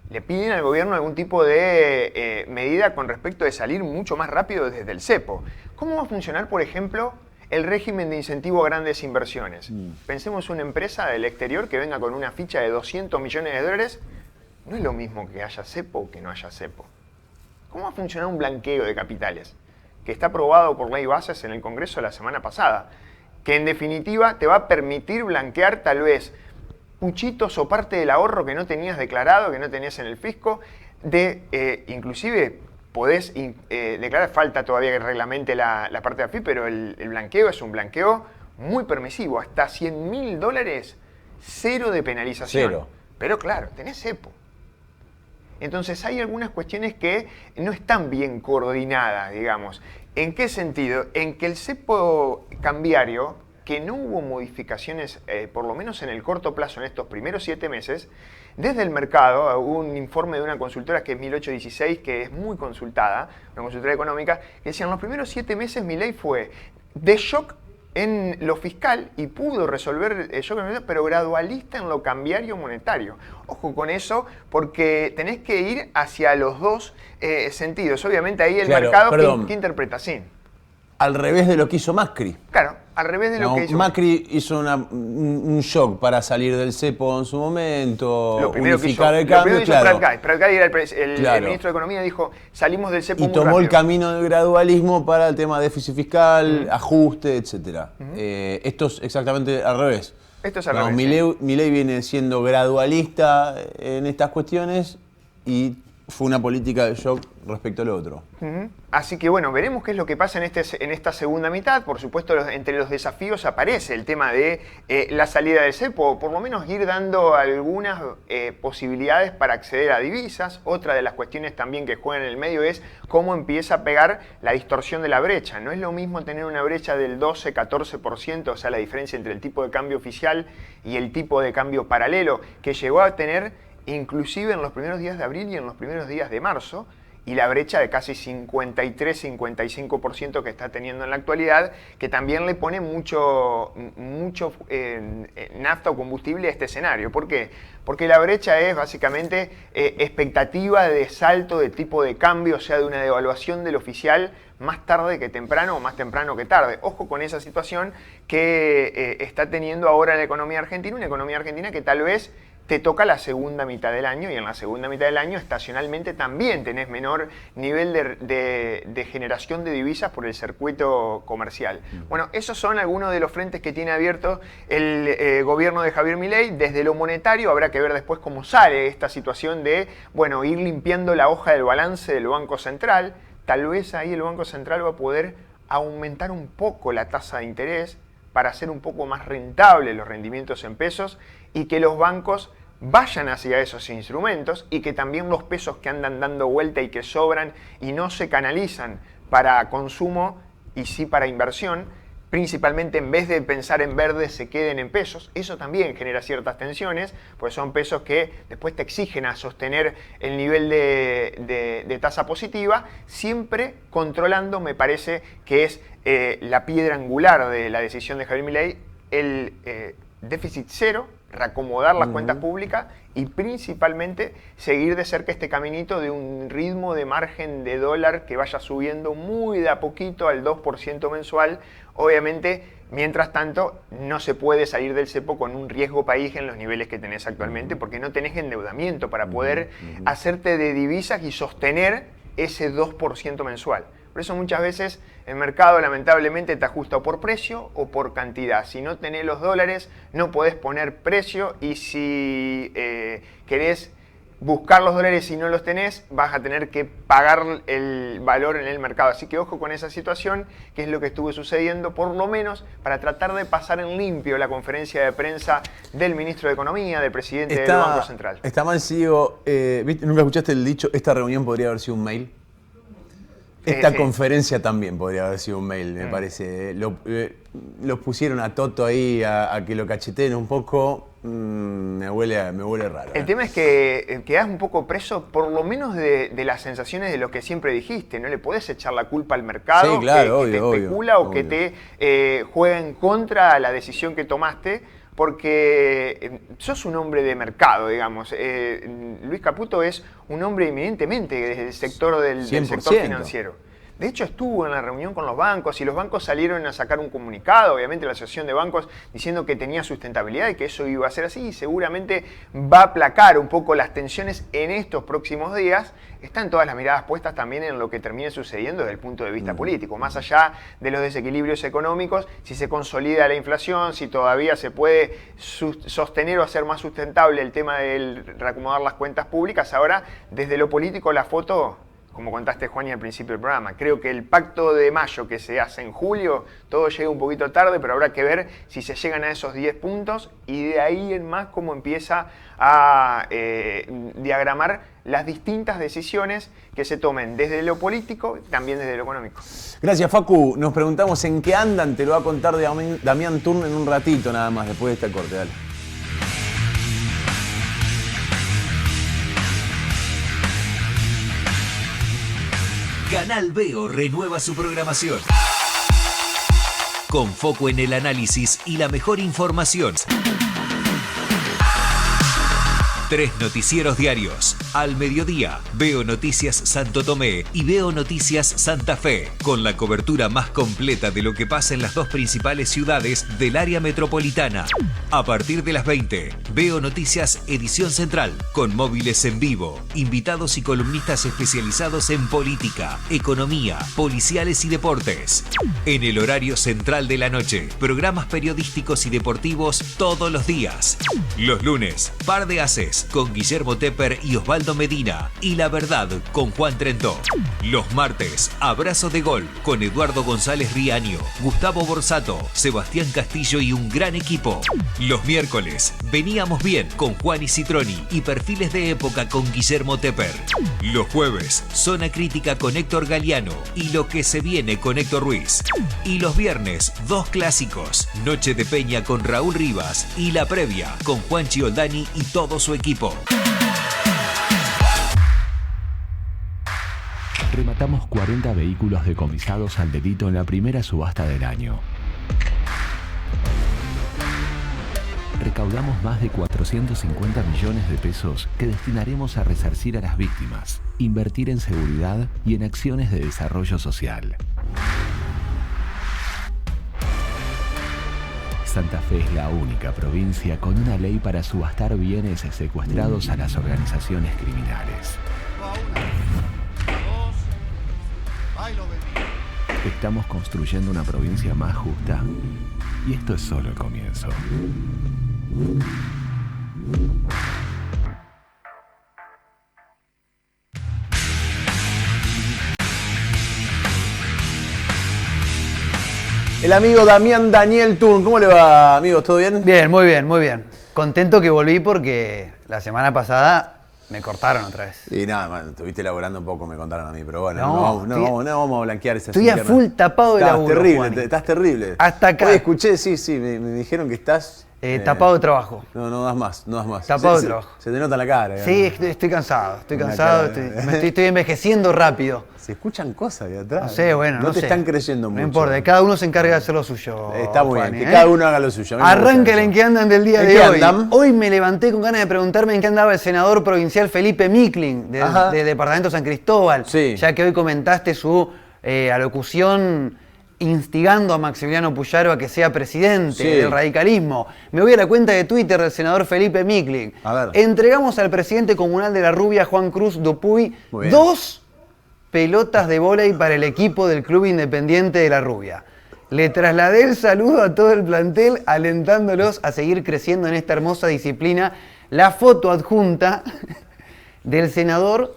Le piden al gobierno algún tipo de medida con respecto de salir mucho más rápido desde el cepo. ¿Cómo va a funcionar, por ejemplo, el régimen de incentivo a grandes inversiones. Pensemos una empresa del exterior que venga con una ficha de 200 millones de dólares, no es lo mismo que haya cepo o que no haya cepo. ¿Cómo va a funcionar un blanqueo de capitales? Que está aprobado por ley bases en el Congreso la semana pasada, que en definitiva te va a permitir blanquear tal vez puchitos o parte del ahorro que no tenías declarado, que no tenías en el fisco, inclusive podés declarar, falta todavía que reglamente la parte de AFIP, pero el blanqueo es un blanqueo muy permisivo, hasta $100.000, cero de penalización. Cero. Pero claro, tenés cepo. Entonces hay algunas cuestiones que no están bien coordinadas, digamos. ¿En qué sentido? En que el cepo cambiario, que no hubo modificaciones, por lo menos en el corto plazo, en estos primeros 7 meses, desde el mercado, hubo un informe de una consultora que es 1816, que es muy consultada, una consultora económica, que decía, en los primeros 7 meses Milei fue de shock en lo fiscal y pudo resolver el shock, pero gradualista en lo cambiario monetario. Ojo con eso, porque tenés que ir hacia los dos sentidos. Obviamente ahí el mercado, ¿qué interpreta? Sí. Al revés de lo que hizo Macri. Claro, al revés de lo que hizo Macri hizo un shock para salir del cepo en su momento, unificar el cambio. Pratcay era el ministro de Economía, dijo, salimos del cepo y muy tomó rápido. el camino del gradualismo para el tema de déficit fiscal, ajuste, etc. Esto es exactamente al revés. Esto es al revés. Milei viene siendo gradualista en estas cuestiones y fue una política de shock respecto al otro. Así que bueno, veremos qué es lo que pasa en esta segunda mitad. Por supuesto, entre los desafíos aparece el tema de la salida del cepo, o por lo menos ir dando algunas posibilidades para acceder a divisas. Otra de las cuestiones también que juegan en el medio es cómo empieza a pegar la distorsión de la brecha. No es lo mismo tener una brecha del 12-14%, o sea, la diferencia entre el tipo de cambio oficial y el tipo de cambio paralelo, que llegó a tener inclusive en los primeros días de abril y en los primeros días de marzo, y la brecha de casi 53-55% que está teniendo en la actualidad, que también le pone mucho nafta o combustible a este escenario. ¿Por qué? Porque la brecha es básicamente expectativa de salto de tipo de cambio, o sea, de una devaluación del oficial más tarde que temprano o más temprano que tarde. Ojo con esa situación que está teniendo ahora la economía argentina, una economía argentina que tal vez te toca la segunda mitad del año, y en la segunda mitad del año estacionalmente también tenés menor nivel de generación de divisas por el circuito comercial. Bueno, esos son algunos de los frentes que tiene abierto el gobierno de Javier Milei. Desde lo monetario habrá que ver después cómo sale esta situación de, bueno, ir limpiando la hoja del balance del Banco Central. Tal vez ahí el Banco Central va a poder aumentar un poco la tasa de interés para hacer un poco más rentables los rendimientos en pesos, y que los bancos vayan hacia esos instrumentos, y que también los pesos que andan dando vuelta y que sobran y no se canalizan para consumo y sí para inversión, principalmente en vez de pensar en verde se queden en pesos. Eso también genera ciertas tensiones, pues son pesos que después te exigen a sostener el nivel de tasa positiva, siempre controlando, me parece que es la piedra angular de la decisión de Javier Milei, el déficit cero, reacomodar las cuentas públicas y principalmente seguir de cerca este caminito de un ritmo de margen de dólar que vaya subiendo muy de a poquito al 2% mensual. Obviamente, mientras tanto, no se puede salir del cepo con un riesgo país en los niveles que tenés actualmente, porque no tenés endeudamiento para poder hacerte de divisas y sostener ese 2% mensual. Por eso muchas veces el mercado lamentablemente te ajusta o por precio o por cantidad. Si no tenés los dólares no podés poner precio, y si querés buscar los dólares y no los tenés, vas a tener que pagar el valor en el mercado. Así que ojo con esa situación, que es lo que estuvo sucediendo, por lo menos para tratar de pasar en limpio la conferencia de prensa del ministro de Economía, del presidente del Banco Central. Está mal si digo, ¿nunca escuchaste el dicho, esta reunión podría haber sido un mail? Esta conferencia también podría haber sido un mail, me parece. Los pusieron a Toto ahí a que lo cacheteen un poco. Me huele raro. El tema es que quedás un poco preso, por lo menos de las sensaciones de lo que siempre dijiste. No le podés echar la culpa al mercado, sí, claro, que te especula o que te juega en contra a la decisión que tomaste, porque sos un hombre de mercado, digamos. Luis Caputo es un hombre eminentemente del sector del sector financiero. De hecho, estuvo en la reunión con los bancos y los bancos salieron a sacar un comunicado, obviamente la Asociación de Bancos, diciendo que tenía sustentabilidad y que eso iba a ser así y seguramente va a aplacar un poco las tensiones en estos próximos días. Están todas las miradas puestas también en lo que termine sucediendo desde el punto de vista político. Más allá de los desequilibrios económicos, si se consolida la inflación, si todavía se puede sostener o hacer más sustentable el tema de reacomodar las cuentas públicas, ahora desde lo político la foto, como contaste, Juan, al principio del programa, creo que el pacto de mayo que se hace en julio, todo llega un poquito tarde, pero habrá que ver si se llegan a esos 10 puntos y de ahí en más cómo empieza a diagramar las distintas decisiones que se tomen desde lo político y también desde lo económico. Gracias, Facu. Nos preguntamos en qué andan, te lo va a contar Damián Turn en un ratito nada más, después de este corte. Dale. Canal Veo renueva su programación. Con foco en el análisis y la mejor información. 3 noticieros diarios. Al mediodía, Veo Noticias Santo Tomé y Veo Noticias Santa Fe, con la cobertura más completa de lo que pasa en las 2 principales ciudades del área metropolitana. A partir de las 20, Veo Noticias Edición Central, con móviles en vivo, invitados y columnistas especializados en política, economía, policiales y deportes. En el horario central de la noche, programas periodísticos y deportivos todos los días. Los lunes, Par de Haces, con Guillermo Tepper y Osvaldo Medina, y La Verdad con Juan Trentó. Los martes, Abrazo de Gol con Eduardo González Riaño, Gustavo Borsato, Sebastián Castillo y un gran equipo. Los miércoles, Veníamos Bien con Juan y Citroni y Perfiles de Época con Guillermo Tepper. Los jueves, Zona Crítica con Héctor Galeano y Lo que se viene con Héctor Ruiz. Y los viernes, 2 clásicos, Noche de Peña con Raúl Rivas y La Previa con Juan Chioldani y todo su equipo. Rematamos 40 vehículos decomisados al delito en la primera subasta del año. Recaudamos más de 450 millones de pesos que destinaremos a resarcir a las víctimas, invertir en seguridad y en acciones de desarrollo social. Santa Fe es la única provincia con una ley para subastar bienes secuestrados a las organizaciones criminales. Estamos construyendo una provincia más justa y esto es solo el comienzo. El amigo Damián Daniel Turn. ¿Cómo le va, amigos? ¿Todo bien? Bien, muy bien, muy bien. Contento que volví porque la semana pasada me cortaron otra vez. Y nada, man, estuviste elaborando un poco, me contaron a mí, pero bueno, no vamos a blanquear esa Estoy a full tapado de laburo, terrible, estás terrible. Hasta acá. Hoy escuché, sí, me dijeron que estás... tapado de trabajo. No das más. Tapado de trabajo. Se te nota la cara. Sí, estoy cansado, estoy envejeciendo rápido. Se escuchan cosas de atrás. No sé, bueno, no te están creyendo mucho. No importa, cada uno se encarga de hacer lo suyo. Está muy bien, que cada uno haga lo suyo. Arranca el en qué andan del día de hoy. Hoy me levanté con ganas de preguntarme en qué andaba el senador provincial Felipe Mikling, del departamento San Cristóbal. Sí. Ya que hoy comentaste su alocución instigando a Maximiliano Puyaro a que sea presidente del radicalismo. Me voy a la cuenta de Twitter del senador Felipe Mikling. A ver. Entregamos al presidente comunal de La Rubia, Juan Cruz Dupuy, 2 pelotas de vóley para el equipo del Club Independiente de La Rubia. Le trasladé el saludo a todo el plantel, alentándolos a seguir creciendo en esta hermosa disciplina. La foto adjunta del senador,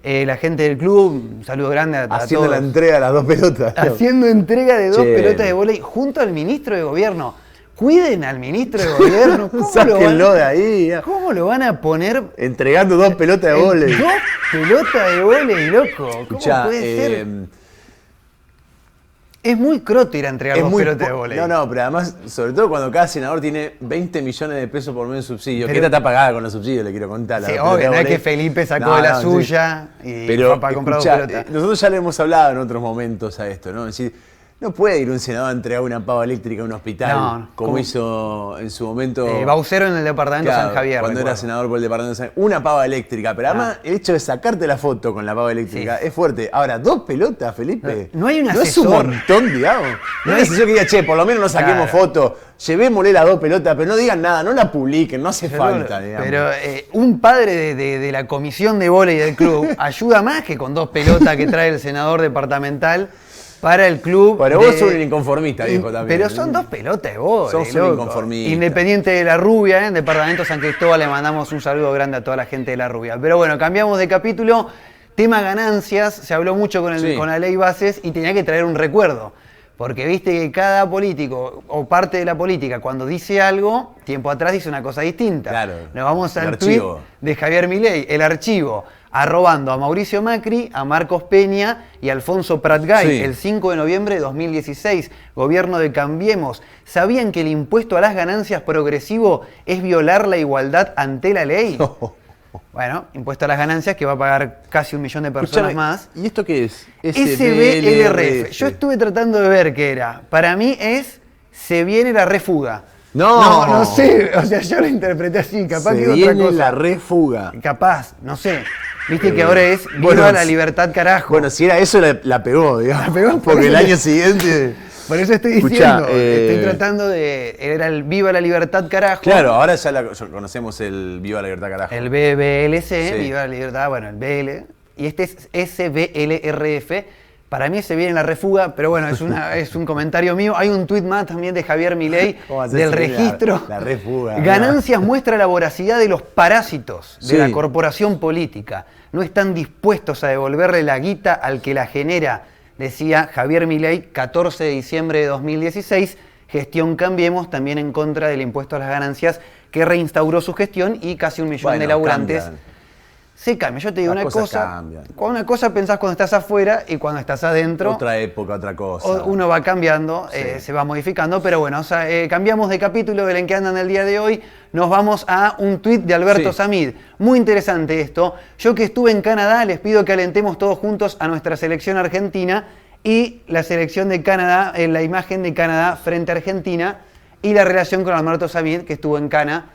la gente del club, un saludo grande a haciendo todos. La entrega de las 2 pelotas. Haciendo entrega de 2 pelotas de vóley junto al ministro de Gobierno. Cuiden al ministro de Gobierno. Sáquenlo de ahí. ¿Cómo lo van a poner? Entregando 2 pelotas de vóley. 2 pelotas de vóley, loco. ¿Cómo puede ser? Es muy croto ir a entregar 2 pelotas de vóley. No, pero además, sobre todo cuando cada senador tiene 20 millones de pesos por mes de subsidio. Que esta está pagada con los subsidios, le quiero contar. Sí, obvio, no es que Felipe sacó de la suya y fue para comprar 2 pelotas. Nosotros ya le hemos hablado en otros momentos a esto, ¿no? Es decir, No puede ir un senador a entregar una pava eléctrica a un hospital, No, como hizo en su momento... Baucero en el departamento Claro, San Javier. cuando recuerdo. era senador por el departamento de San Javier. Una pava eléctrica, pero además el hecho de sacarte la foto con la pava eléctrica es fuerte. Ahora, 2 pelotas, Felipe. No hay un ¿No es un asesor. montón, digamos? No es yo que diga, che, por lo menos no saquemos foto, llevémosle las 2 pelotas, pero no digan nada, no la publiquen, no hace falta, digamos. Pero un padre de la comisión de vóley del club ayuda más que con 2 pelotas que trae el senador departamental para el club. Pero vos sos un inconformista, viejo, también. Pero son 2 pelotas de vóley, Sos un loco. inconformista. Independiente de La Rubia, en Departamento San Cristóbal, le mandamos un saludo grande a toda la gente de La Rubia. Pero bueno, cambiamos de capítulo. Tema ganancias, se habló mucho con la ley bases y tenía que traer un recuerdo. Porque viste que cada político o parte de la política cuando dice algo, tiempo atrás dice una cosa distinta. Claro. Nos vamos El al tuit archivo. de Javier Milei, el archivo, arrobando a Mauricio Macri, a Marcos Peña y a Alfonso Pratgay, Sí. el 5 de noviembre de 2016, gobierno de Cambiemos. ¿Sabían que el impuesto a las ganancias progresivo es violar la igualdad ante la ley? Bueno, impuesto a las ganancias que va a pagar casi 1 millón de personas Escuchame, más. ¿Y esto qué es? SBLRF. Yo estuve tratando de ver qué era. Para mí se viene la refuga. No. No sé. O sea, yo lo interpreté así. Capaz Se que otra viene cosa. la refuga. Capaz, no sé. Viste que ahora es viva Bueno, la libertad, carajo. Bueno, si era eso, la pegó, digamos. La pegó, por Porque el eso año siguiente... Por eso estoy Escuchá, diciendo. Estoy tratando de. Era el viva la libertad, carajo. Claro, ahora ya conocemos el Viva la Libertad, carajo. El BBLC, Sí. viva la libertad, bueno, el BL. Y este es SBLRF. Para mí se viene la refuga, pero bueno, es un comentario mío. Hay un tuit más también de Javier Milei ¿Cómo haces del bien registro. La refuga. Ganancias muestra la voracidad de los parásitos de Sí. la corporación política. No están dispuestos a devolverle la guita al que la genera, decía Javier Milei, 14 de diciembre de 2016. Gestión Cambiemos, también en contra del impuesto a las ganancias que reinstauró su gestión y casi 1 millón de laburantes. Cambian. Se cambia. Yo te digo Las una cosas cosa. cambian. Con una cosa pensás cuando estás afuera y cuando estás adentro. Otra época, otra cosa. Uno va cambiando, Sí. se va modificando, pero bueno, cambiamos de capítulo del En que andan el día de hoy. Nos vamos a un tuit de Alberto Sí. Samid. Muy interesante esto. Yo que estuve en Canadá, les pido que alentemos todos juntos a nuestra selección argentina y la selección de Canadá, en la imagen de Canadá frente a Argentina y la relación con Alberto Samid, que estuvo en Cana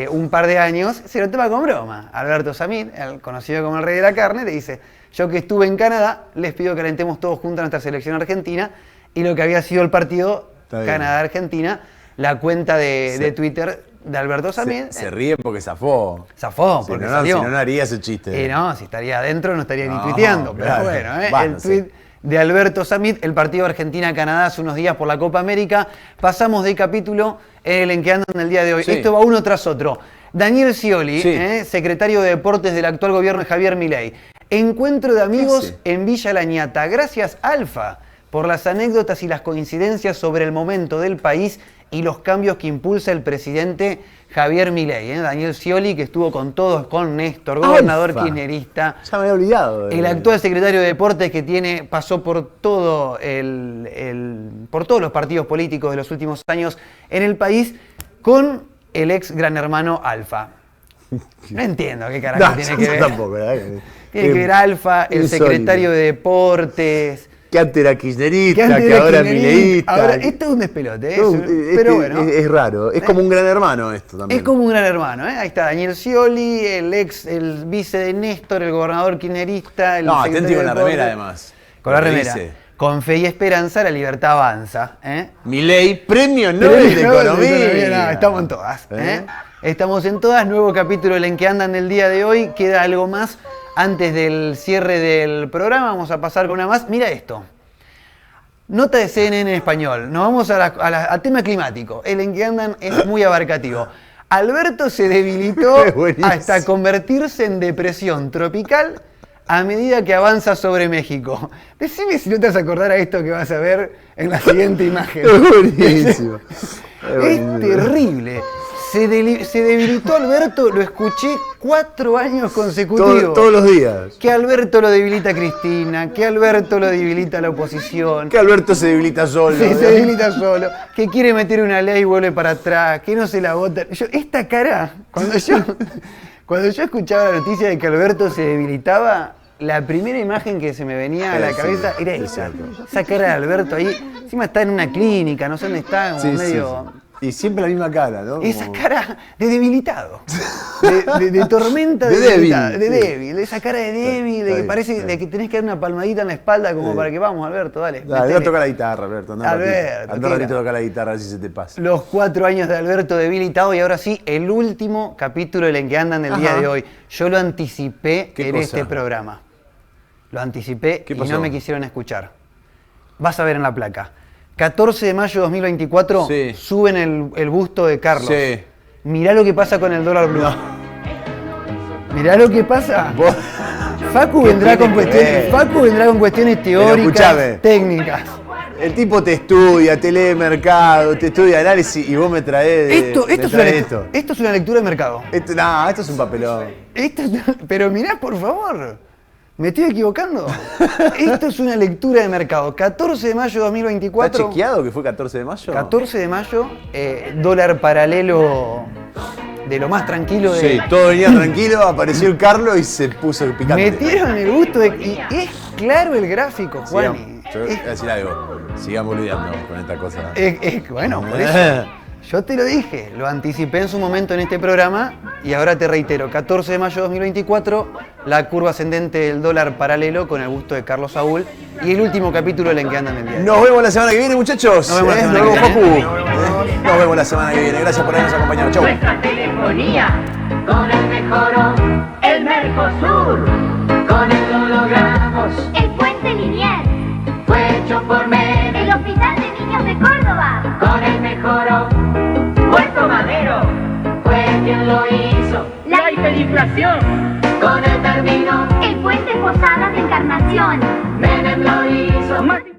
un par de años, se lo toma con broma. Alberto Samid, el conocido como el rey de la carne, le dice: yo que estuve en Canadá, les pido que alentemos todos juntos a nuestra selección argentina, y lo que había sido el partido Está bien. Canadá-Argentina, la cuenta de Twitter de Alberto Samid. Se ríe porque zafó. Zafó, Si porque no, salió. si no haría ese chiste. No, si estaría adentro no estaría ni No, tuiteando, pero claro. bueno, Va, el no sé. tuit de Alberto Samid, el partido Argentina-Canadá hace unos días por la Copa América. Pasamos de capítulo en el En que andan el día de hoy. Sí. Esto va uno tras otro. Daniel Scioli, Sí. secretario de Deportes del actual gobierno de Javier Milei. Encuentro de amigos en Villa La Ñata. Gracias, Alfa, por las anécdotas y las coincidencias sobre el momento del país y los cambios que impulsa el presidente Javier Milei. Daniel Scioli, que estuvo con todos, con Néstor, gobernador Alfa. kirchnerista. Ya me había olvidado. El actual secretario de Deportes que pasó por todo por todos los partidos políticos de los últimos años en el país, con el ex gran hermano Alfa. No entiendo qué carajo tiene que ver. Tampoco, ¿verdad? Tiene que ver Alfa, el insólito. secretario de Deportes. Que antes era kirchnerista, antes que era ahora es kirchnerista. mileísta. Ahora, esto es un despelote, No, pero bueno. Es raro. Es como un gran hermano esto también. Es como un gran hermano, ¿eh? Ahí está Daniel Scioli, el vice de Néstor, el gobernador kirchnerista, el No, secretario atenti con de la Deportes. remera además. Con la Lo que remera. dice. Con fe y esperanza la libertad avanza. Milei, premio Nobel de Economía. No, estamos en todas. Estamos en todas. Nuevo capítulo del En que andan del día de hoy. Queda algo más antes del cierre del programa. Vamos a pasar con una más. Mira esto. Nota de CNN en español. Nos vamos a tema climático. El En que andan es muy abarcativo. Alberto se debilitó hasta convertirse en depresión tropical a medida que avanza sobre México. Decime si no te vas a acordar a esto que vas a ver en la siguiente imagen. Es buenísimo. Es terrible. Se debilitó Alberto, lo escuché 4 años consecutivos. Todos los días. Que Alberto lo debilita a Cristina, que Alberto lo debilita a la oposición. Que Alberto se debilita solo. Sí, se debilita solo. Que quiere meter una ley y vuelve para atrás. Que no se la vota. Esta cara, cuando yo escuchaba la noticia de que Alberto se debilitaba, La primera imagen que se me venía a la cabeza era esa. Esa cara de Alberto ahí. Encima está en una clínica, no sé dónde está, como medio... Y siempre la misma cara, ¿no? Esa cara de debilitado. De tormenta de debilitada, débil. De débil. Esa cara de débil, de que parece de que tenés que dar una palmadita en la espalda como para que vamos, Alberto, dale. Dale, toca la guitarra, Alberto. Alberto. Anda un ratito a tocar la guitarra, a ver si se te pasa. Los 4 años de Alberto debilitado y ahora sí, el último capítulo del En que andan del día de hoy. Yo lo anticipé en este programa. Lo anticipé y no me quisieron escuchar. Vas a ver en la placa. 14 de mayo de 2024 suben el busto de Carlos. Sí. Mirá lo que pasa con el dólar blue. Mirá lo que pasa. Facu vendrá con cuestiones teóricas, técnicas. El tipo te estudia, te lee mercado, te estudia análisis y vos me traés esto es una lectura de mercado. Esto es un papelón. Pero mirá, por favor. ¿Me estoy equivocando? Esto es una lectura de mercado. 14 de mayo de 2024. ¿Está chequeado que fue 14 de mayo? 14 de mayo, dólar paralelo de lo más tranquilo. Sí, todo venía tranquilo, apareció el Carlos y se puso picante. Metieron el gusto y es claro el gráfico, Juan. Yo voy a decir algo, sigamos boludeando con esta cosa. Bueno, por eso. Yo te lo dije, lo anticipé en su momento en este programa y ahora te reitero, 14 de mayo de 2024, la curva ascendente del dólar paralelo con el gusto de Carlos Saúl y el último capítulo del En que andan del día. Nos vemos la semana que viene, muchachos. Nos vemos la semana que viene. Nos vemos la semana que viene. Gracias por habernos acompañado. Chau. Nuestra telefonía con el mejor, el Mercosur, con el hologramos, el puente lineal, fue hecho por MED, el Hospital de Niños de Córdoba, con el mejor, Puerto Madero, fue quien lo hizo, la hiperinflación, con el término, el puente Posadas de Encarnación, Menem lo hizo.